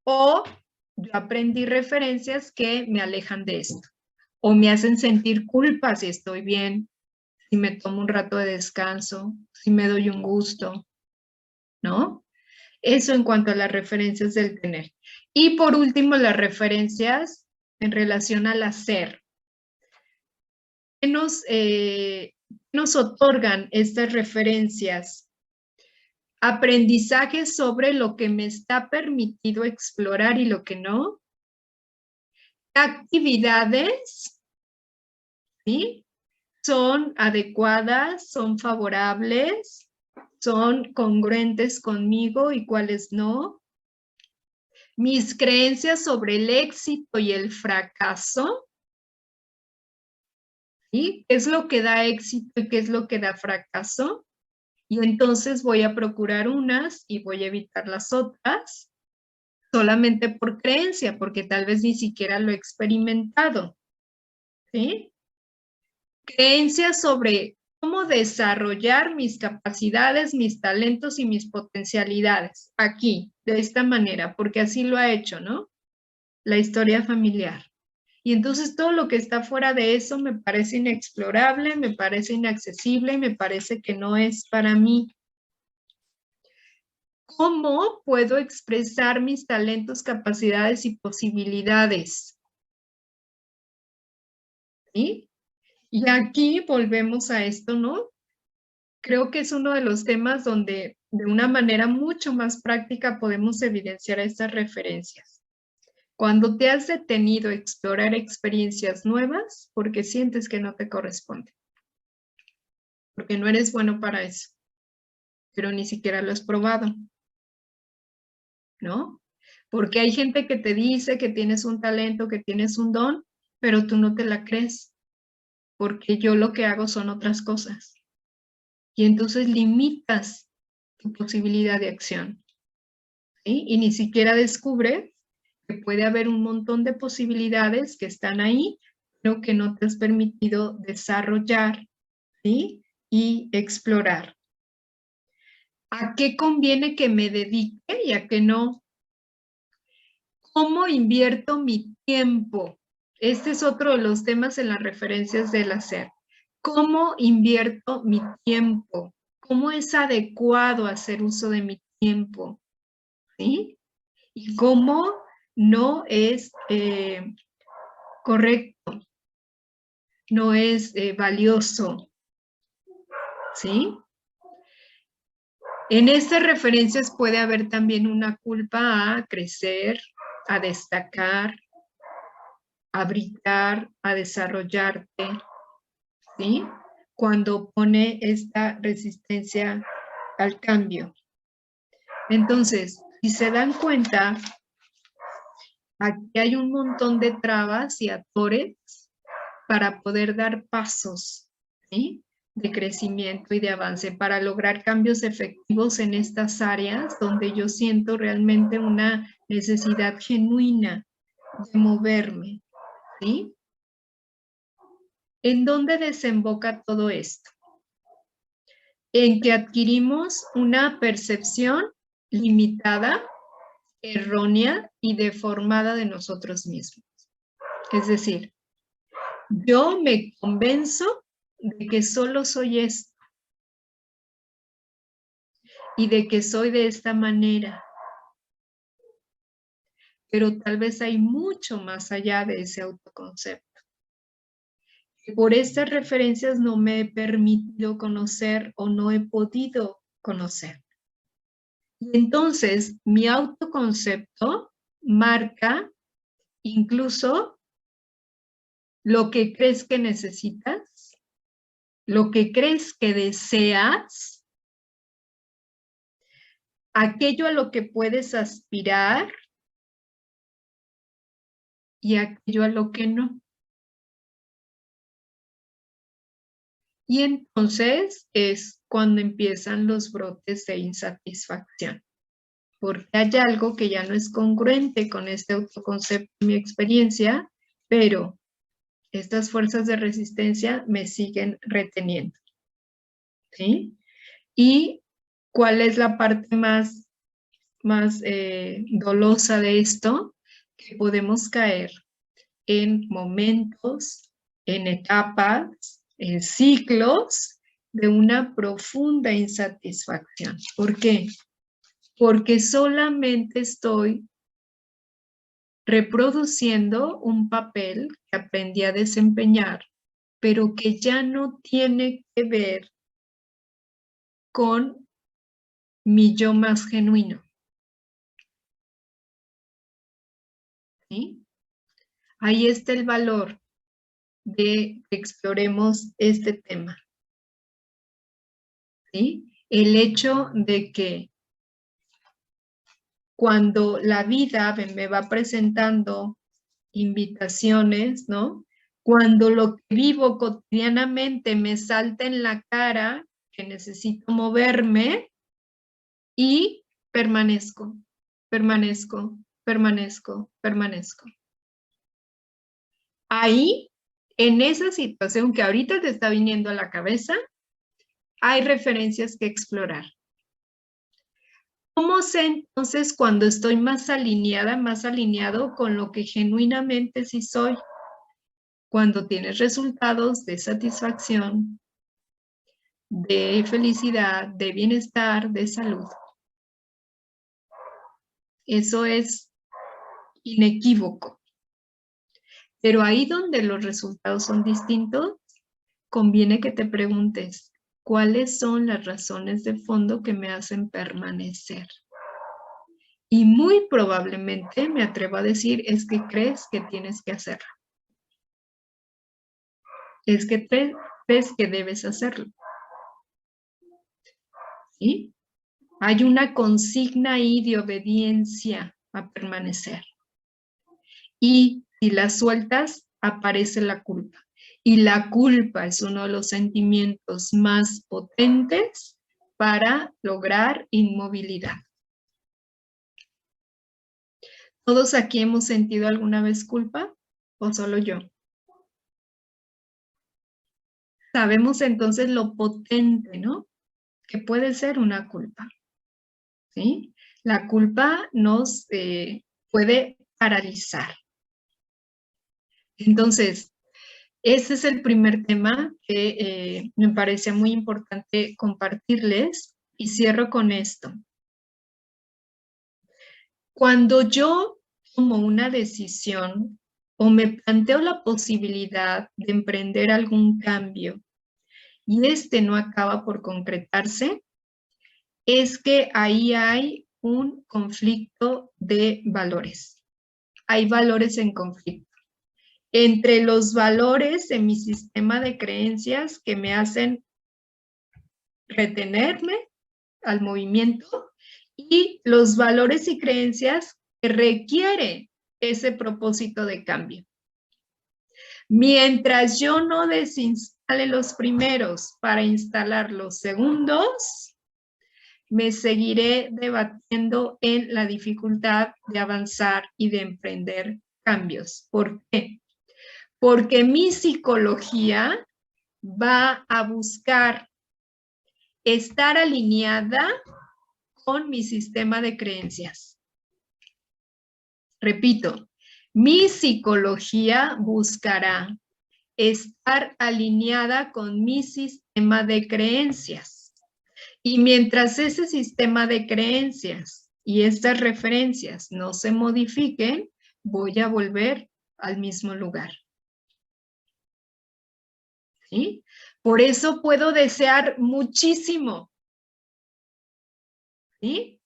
O yo aprendí referencias que me alejan de esto o me hacen sentir culpa si estoy bien, si me tomo un rato de descanso, si me doy un gusto, ¿no? Eso en cuanto a las referencias del tener. Y por último, las referencias en relación al hacer. ¿Qué nos otorgan estas referencias? Aprendizaje sobre lo que me está permitido explorar y lo que no. Actividades, ¿sí? Son adecuadas, son favorables, son congruentes conmigo y cuáles no. Mis creencias sobre el éxito y el fracaso, ¿sí? ¿Qué es lo que da éxito y qué es lo que da fracaso? Y entonces voy a procurar unas y voy a evitar las otras, solamente por creencia, porque tal vez ni siquiera lo he experimentado, ¿sí? Creencias sobre cómo desarrollar mis capacidades, mis talentos y mis potencialidades, aquí, de esta manera, porque así lo ha hecho, ¿no? La historia familiar. Y entonces todo lo que está fuera de eso me parece inexplorable, me parece inaccesible y me parece que no es para mí. ¿Cómo puedo expresar mis talentos, capacidades y posibilidades? ¿Sí? Y aquí volvemos a esto, ¿no? Creo que es uno de los temas donde de una manera mucho más práctica podemos evidenciar estas referencias. Cuando te has detenido a explorar experiencias nuevas porque sientes que no te corresponde, porque no eres bueno para eso, pero ni siquiera lo has probado, ¿no? Porque hay gente que te dice que tienes un talento, que tienes un don, pero tú no te la crees, porque yo lo que hago son otras cosas. Y entonces limitas tu posibilidad de acción, ¿sí? Y ni siquiera descubres que puede haber un montón de posibilidades que están ahí, pero que no te has permitido desarrollar, ¿sí? Y explorar. ¿A qué conviene que me dedique y a qué no? ¿Cómo invierto mi tiempo? Este es otro de los temas en las referencias del hacer. ¿Cómo invierto mi tiempo? ¿Cómo es adecuado hacer uso de mi tiempo? ¿Sí? Y cómo no es correcto, no es valioso. ¿Sí? En estas referencias puede haber también una culpa a crecer, a destacar, a brillar, a desarrollarte, ¿sí? Cuando pone esta resistencia al cambio. Entonces, si se dan cuenta, aquí hay un montón de trabas y atores para poder dar pasos, ¿sí? De crecimiento y de avance, para lograr cambios efectivos en estas áreas donde yo siento realmente una necesidad genuina de moverme, ¿sí? ¿En dónde desemboca todo esto? En que adquirimos una percepción limitada, errónea y deformada de nosotros mismos. Es decir, yo me convenzo de que solo soy esto y de que soy de esta manera, pero tal vez hay mucho más allá de ese autoconcepto. Por estas referencias no me he permitido conocer o no he podido conocer. Y entonces mi autoconcepto marca incluso lo que crees que necesitas, lo que crees que deseas, aquello a lo que puedes aspirar y aquello a lo que no. Y entonces es cuando empiezan los brotes de insatisfacción, porque hay algo que ya no es congruente con este autoconcepto y mi experiencia, pero estas fuerzas de resistencia me siguen reteniendo, ¿sí? ¿Y cuál es la parte más dolosa de esto? Que podemos caer en momentos, en etapas, en ciclos de una profunda insatisfacción. ¿Por qué? porque solamente estoy reproduciendo un papel que aprendí a desempeñar, pero que ya no tiene que ver con mi yo más genuino. ¿Sí? Ahí está el valor de que exploremos este tema. ¿Sí? El hecho de que cuando la vida me va presentando invitaciones, ¿no? Cuando lo que vivo cotidianamente me salta en la cara, que necesito moverme y permanezco, permanezco, permanezco, permanezco. Ahí, en esa situación que ahorita te está viniendo a la cabeza, hay referencias que explorar. ¿Cómo sé entonces cuando estoy más alineada, más alineado con lo que genuinamente sí soy? Cuando tienes resultados de satisfacción, de felicidad, de bienestar, de salud. Eso es inequívoco. Pero ahí donde los resultados son distintos, conviene que te preguntes, ¿cuáles son las razones de fondo que me hacen permanecer? Y muy probablemente, me atrevo a decir, es que crees que tienes que hacerlo. Es que crees que debes hacerlo. ¿Sí? Hay una consigna ahí de obediencia a permanecer. Y si la sueltas, aparece la culpa. Y la culpa es uno de los sentimientos más potentes para lograr inmovilidad. ¿Todos aquí hemos sentido alguna vez culpa o solo yo? Sabemos entonces lo potente, ¿no? Que puede ser una culpa. ¿Sí? La culpa nos puede paralizar. Entonces, ese es el primer tema que me parece muy importante compartirles y cierro con esto. Cuando yo tomo una decisión o me planteo la posibilidad de emprender algún cambio y este no acaba por concretarse, es que ahí hay un conflicto de valores. Hay valores en conflicto. Entre los valores de mi sistema de creencias que me hacen retenerme al movimiento y los valores y creencias que requiere ese propósito de cambio. Mientras yo no desinstale los primeros para instalar los segundos, me seguiré debatiendo en la dificultad de avanzar y de emprender cambios. ¿Por qué? Porque mi psicología va a buscar estar alineada con mi sistema de creencias. Repito, mi psicología buscará estar alineada con mi sistema de creencias. Y mientras ese sistema de creencias y estas referencias no se modifiquen, voy a volver al mismo lugar. ¿Sí? Por eso puedo desear muchísimo. ¿Sí?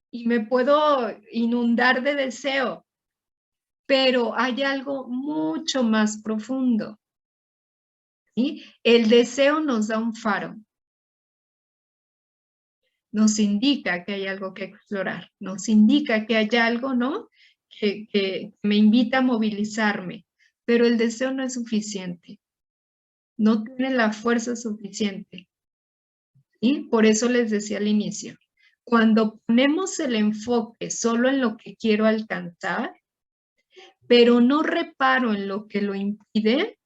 Y me puedo inundar de deseo, pero hay algo mucho más profundo. ¿Sí? El deseo nos da un faro. Nos indica que hay algo que explorar, nos indica que hay algo, ¿no? Que me invita a movilizarme, pero el deseo no es suficiente, no tiene la fuerza suficiente. ¿Sí? Por eso les decía al inicio, cuando ponemos el enfoque solo en lo que quiero alcanzar, pero no reparo en lo que lo impide,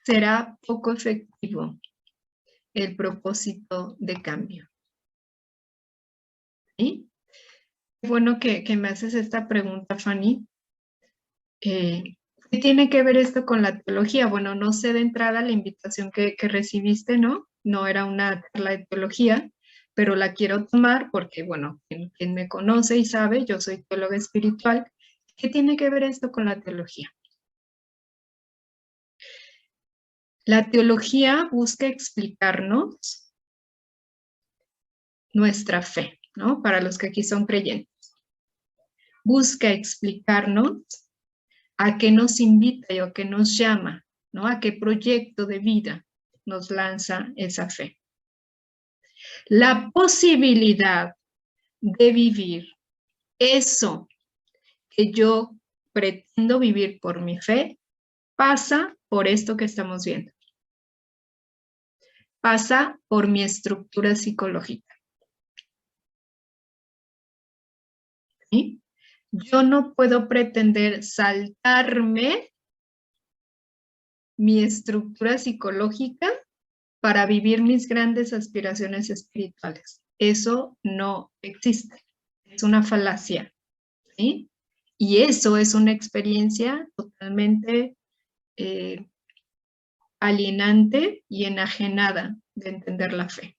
será poco efectivo el propósito de cambio. ¿Sí? Qué bueno que me haces esta pregunta, Fanny. ¿Qué tiene que ver esto con la teología? Bueno, no sé de entrada la invitación que recibiste, ¿no? No era una charla de teología, pero la quiero tomar porque, bueno, quien me conoce y sabe, yo soy teóloga espiritual. ¿Qué tiene que ver esto con la teología? La teología busca explicarnos nuestra fe, ¿no? Para los que aquí son creyentes. Busca explicarnos a qué nos invita y a qué nos llama, ¿no? A qué proyecto de vida nos lanza esa fe. La posibilidad de vivir eso que yo pretendo vivir por mi fe pasa por esto que estamos viendo. Pasa por mi estructura psicológica. ¿Sí? Yo no puedo pretender saltarme mi estructura psicológica para vivir mis grandes aspiraciones espirituales. Eso no existe. Es una falacia. ¿Sí? Y eso es una experiencia totalmente alienante y enajenada de entender la fe.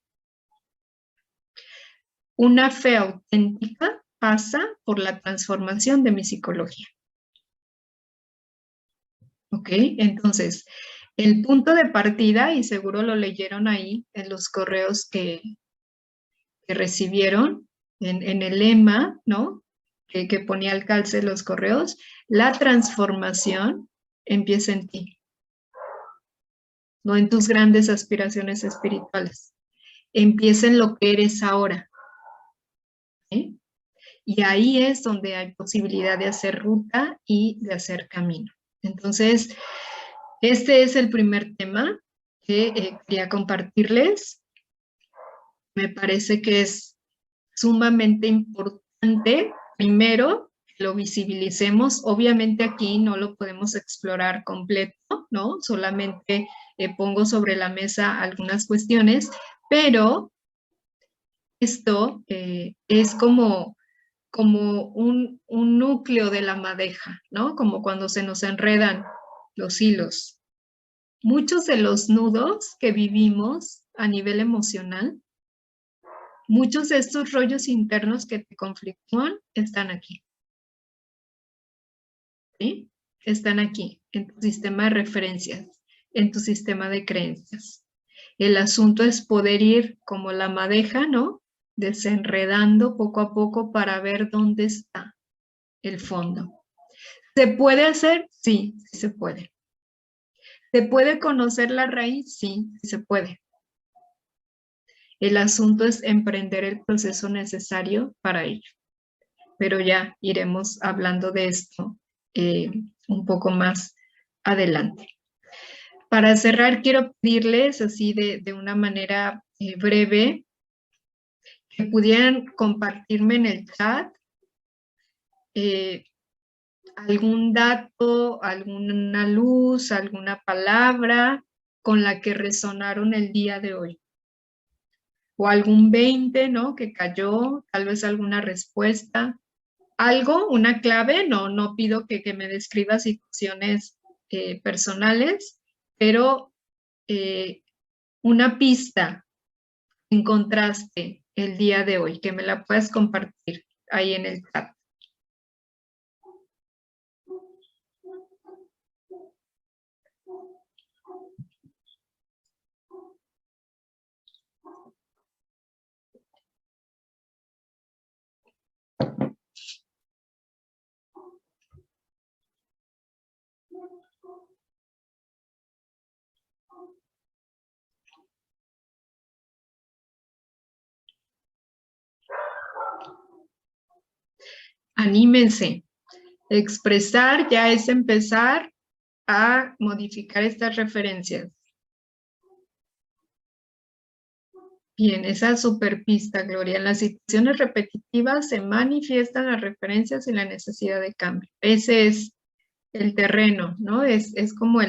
Una fe auténtica pasa por la transformación de mi psicología. ¿Ok? Entonces, el punto de partida, y seguro lo leyeron ahí en los correos que recibieron, en el lema, ¿no? Que ponía al calce los correos, la transformación empieza en ti, no en tus grandes aspiraciones espirituales. Empieza en lo que eres ahora. ¿Sí? Y ahí es donde hay posibilidad de hacer ruta y de hacer camino. Entonces, este es el primer tema que quería compartirles. Me parece que es sumamente importante, primero, que lo visibilicemos. Obviamente aquí no lo podemos explorar completo, ¿no? Solamente pongo sobre la mesa algunas cuestiones, pero esto es como un núcleo de la madeja, ¿no? Como cuando se nos enredan los hilos. Muchos de los nudos que vivimos a nivel emocional, muchos de estos rollos internos que te conflictúan están aquí. ¿Sí? Están aquí, en tu sistema de referencias, en tu sistema de creencias. El asunto es poder ir como la madeja, ¿no? Desenredando poco a poco para ver dónde está el fondo. ¿Se puede hacer? Sí, sí se puede. ¿Se puede conocer la raíz? Sí, sí se puede. El asunto es emprender el proceso necesario para ello. Pero ya iremos hablando de esto un poco más adelante. Para cerrar, quiero pedirles así de una manera breve que pudieran compartirme en el chat algún dato, alguna luz, alguna palabra con la que resonaron el día de hoy. O algún 20, ¿no? Que cayó, tal vez alguna respuesta. Algo, una clave, no pido que me describa situaciones personales, pero una pista encontraste el día de hoy, que me la puedas compartir ahí en el chat. Anímense. Expresar ya es empezar a modificar estas referencias. Bien, esa super pista, Gloria. En las situaciones repetitivas se manifiestan las referencias y la necesidad de cambio. Ese es el terreno, ¿no? Es como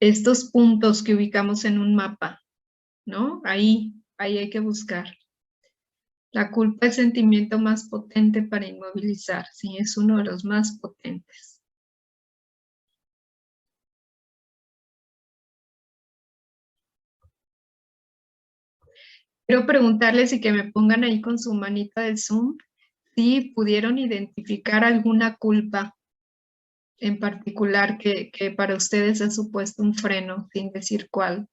estos puntos que ubicamos en un mapa, ¿no? Ahí hay que buscar. La culpa es el sentimiento más potente para inmovilizar, sí, es uno de los más potentes. Quiero preguntarles y que me pongan ahí con su manita del Zoom si pudieron identificar alguna culpa en particular que para ustedes ha supuesto un freno, sin decir cuál.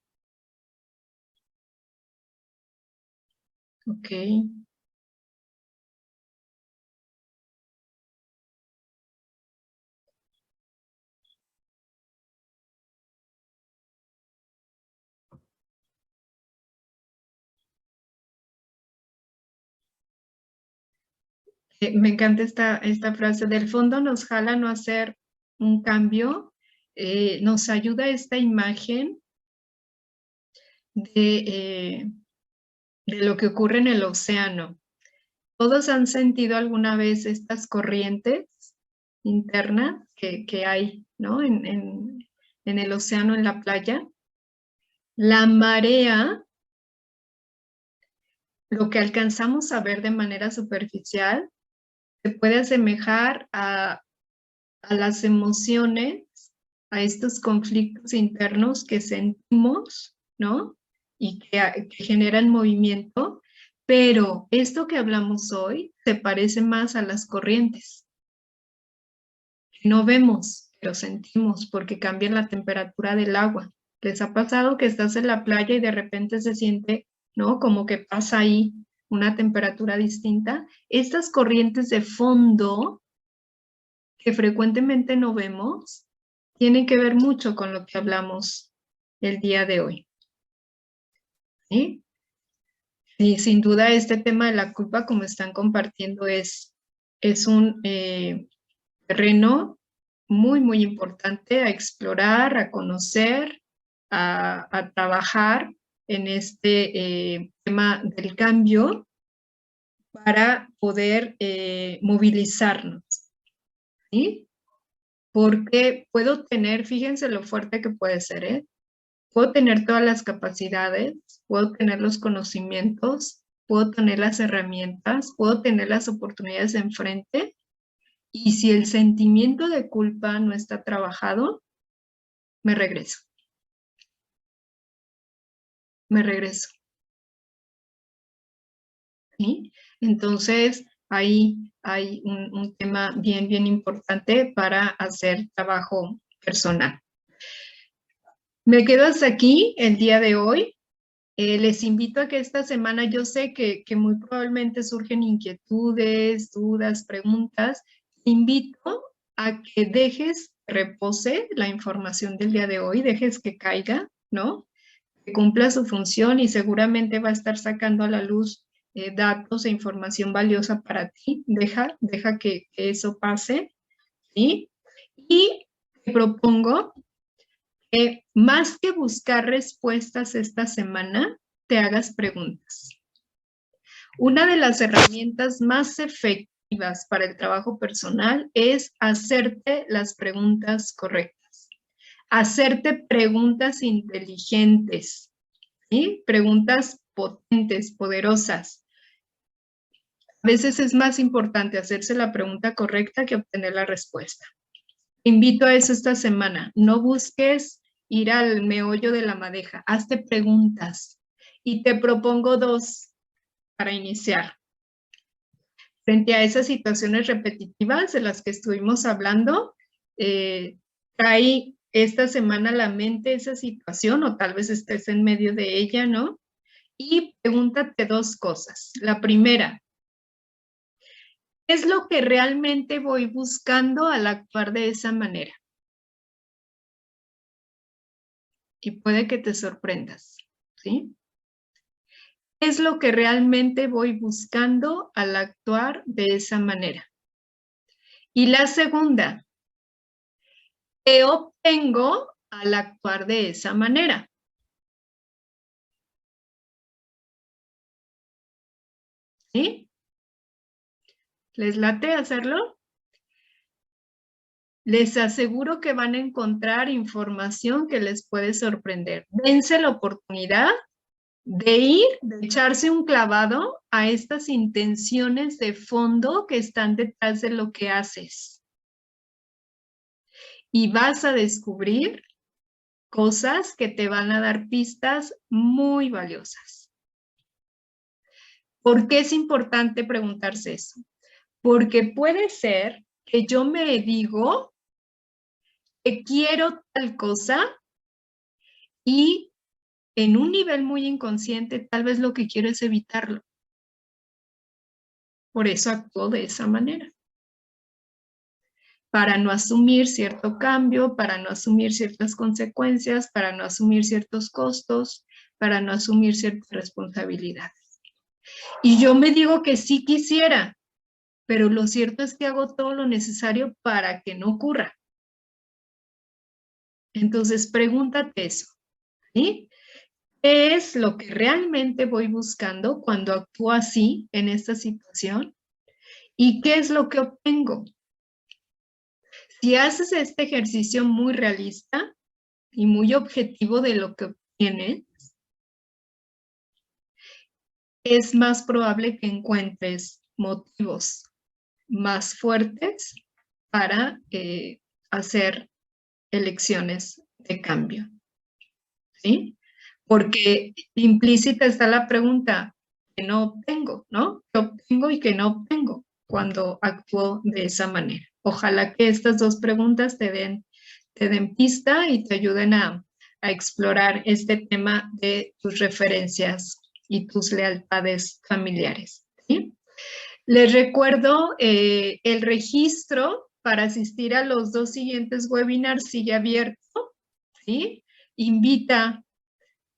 Ok. Me encanta esta frase. Del fondo nos jala a no hacer un cambio. Nos ayuda esta imagen de lo que ocurre en el océano. ¿Todos han sentido alguna vez estas corrientes internas que hay, ¿no? En el océano, en la playa. La marea, lo que alcanzamos a ver de manera superficial, se puede asemejar a las emociones, a estos conflictos internos que sentimos, ¿no? Y que generan movimiento, pero esto que hablamos hoy se parece más a las corrientes. No vemos, pero sentimos porque cambia la temperatura del agua. ¿Les ha pasado que estás en la playa y de repente se siente, ¿no? Como que pasa ahí una temperatura distinta. Estas corrientes de fondo que frecuentemente no vemos tienen que ver mucho con lo que hablamos el día de hoy. ¿Sí? Y sin duda este tema de la culpa, como están compartiendo, es un terreno muy, muy importante a explorar, a conocer, a trabajar en este tema del cambio para poder movilizarnos, ¿sí? Porque puedo tener, fíjense lo fuerte que puede ser, ¿eh? Puedo tener todas las capacidades, puedo tener los conocimientos, puedo tener las herramientas, puedo tener las oportunidades enfrente, y si el sentimiento de culpa no está trabajado, me regreso. Me regreso. ¿Sí? Entonces, ahí hay un tema bien, bien importante para hacer trabajo personal. Me quedo hasta aquí el día de hoy. Les invito a que esta semana, yo sé que muy probablemente surgen inquietudes, dudas, preguntas. Te invito a que dejes que repose la información del día de hoy, dejes que caiga, ¿no? Que cumpla su función y seguramente va a estar sacando a la luz datos e información valiosa para ti. Deja que eso pase, ¿sí? Y te propongo que más que buscar respuestas esta semana, te hagas preguntas. Una de las herramientas más efectivas para el trabajo personal es hacerte las preguntas correctas, hacerte preguntas inteligentes, ¿sí? Preguntas potentes, poderosas. A veces es más importante hacerse la pregunta correcta que obtener la respuesta. Te invito a eso esta semana. No busques ir al meollo de la madeja. Hazte preguntas. Y te propongo dos para iniciar. Frente a esas situaciones repetitivas de las que estuvimos hablando, trae esta semana a la mente esa situación o tal vez estés en medio de ella, ¿no? Y pregúntate dos cosas. La primera, ¿qué es lo que realmente voy buscando al actuar de esa manera? Y puede que te sorprendas, ¿sí? ¿Qué es lo que realmente voy buscando al actuar de esa manera? Y la segunda, ¿qué obtengo al actuar de esa manera? ¿Sí? ¿Les late hacerlo? Les aseguro que van a encontrar información que les puede sorprender. Dense la oportunidad de ir, de echarse un clavado a estas intenciones de fondo que están detrás de lo que haces. Y vas a descubrir cosas que te van a dar pistas muy valiosas. ¿Por qué es importante preguntarse eso? Porque puede ser que yo me digo que quiero tal cosa y en un nivel muy inconsciente tal vez lo que quiero es evitarlo. Por eso actúo de esa manera. Para no asumir cierto cambio, para no asumir ciertas consecuencias, para no asumir ciertos costos, para no asumir ciertas responsabilidades. Y yo me digo que sí quisiera, pero lo cierto es que hago todo lo necesario para que no ocurra. Entonces, pregúntate eso, ¿sí? ¿Qué es lo que realmente voy buscando cuando actúo así en esta situación? ¿Y qué es lo que obtengo? Si haces este ejercicio muy realista y muy objetivo de lo que obtienes, es más probable que encuentres motivos más fuertes para hacer elecciones de cambio, ¿sí? Porque implícita está la pregunta que no obtengo, ¿no? ¿Qué obtengo y qué no obtengo cuando actúo de esa manera? Ojalá que estas dos preguntas te den pista y te ayuden a explorar este tema de tus referencias y tus lealtades familiares, ¿sí? Les recuerdo, el registro para asistir a los 2 siguientes webinars sigue abierto, ¿sí? Invita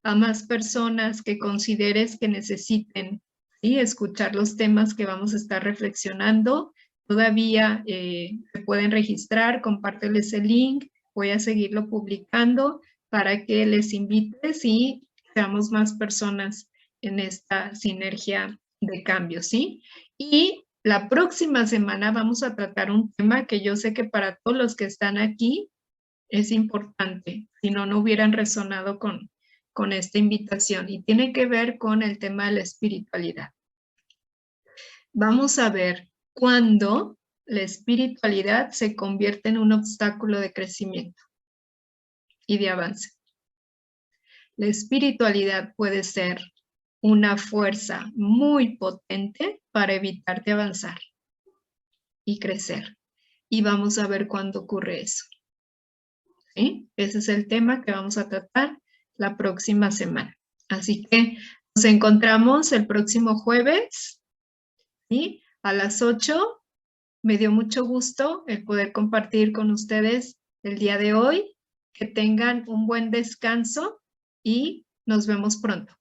a más personas que consideres que necesiten, ¿sí? Escuchar los temas que vamos a estar reflexionando. Todavía se pueden registrar, compárteles el link, voy a seguirlo publicando para que les invites y seamos más personas en esta sinergia de cambio, ¿sí? Y la próxima semana vamos a tratar un tema que yo sé que para todos los que están aquí es importante, si no, no hubieran resonado con esta invitación y tiene que ver con el tema de la espiritualidad. Vamos a ver cuándo la espiritualidad se convierte en un obstáculo de crecimiento y de avance. La espiritualidad puede ser una fuerza muy potente para evitarte avanzar y crecer. Y vamos a ver cuándo ocurre eso. ¿Sí? Ese es el tema que vamos a tratar la próxima semana. Así que nos encontramos el próximo jueves, ¿sí? A las 8. Me dio mucho gusto el poder compartir con ustedes el día de hoy. Que tengan un buen descanso y nos vemos pronto.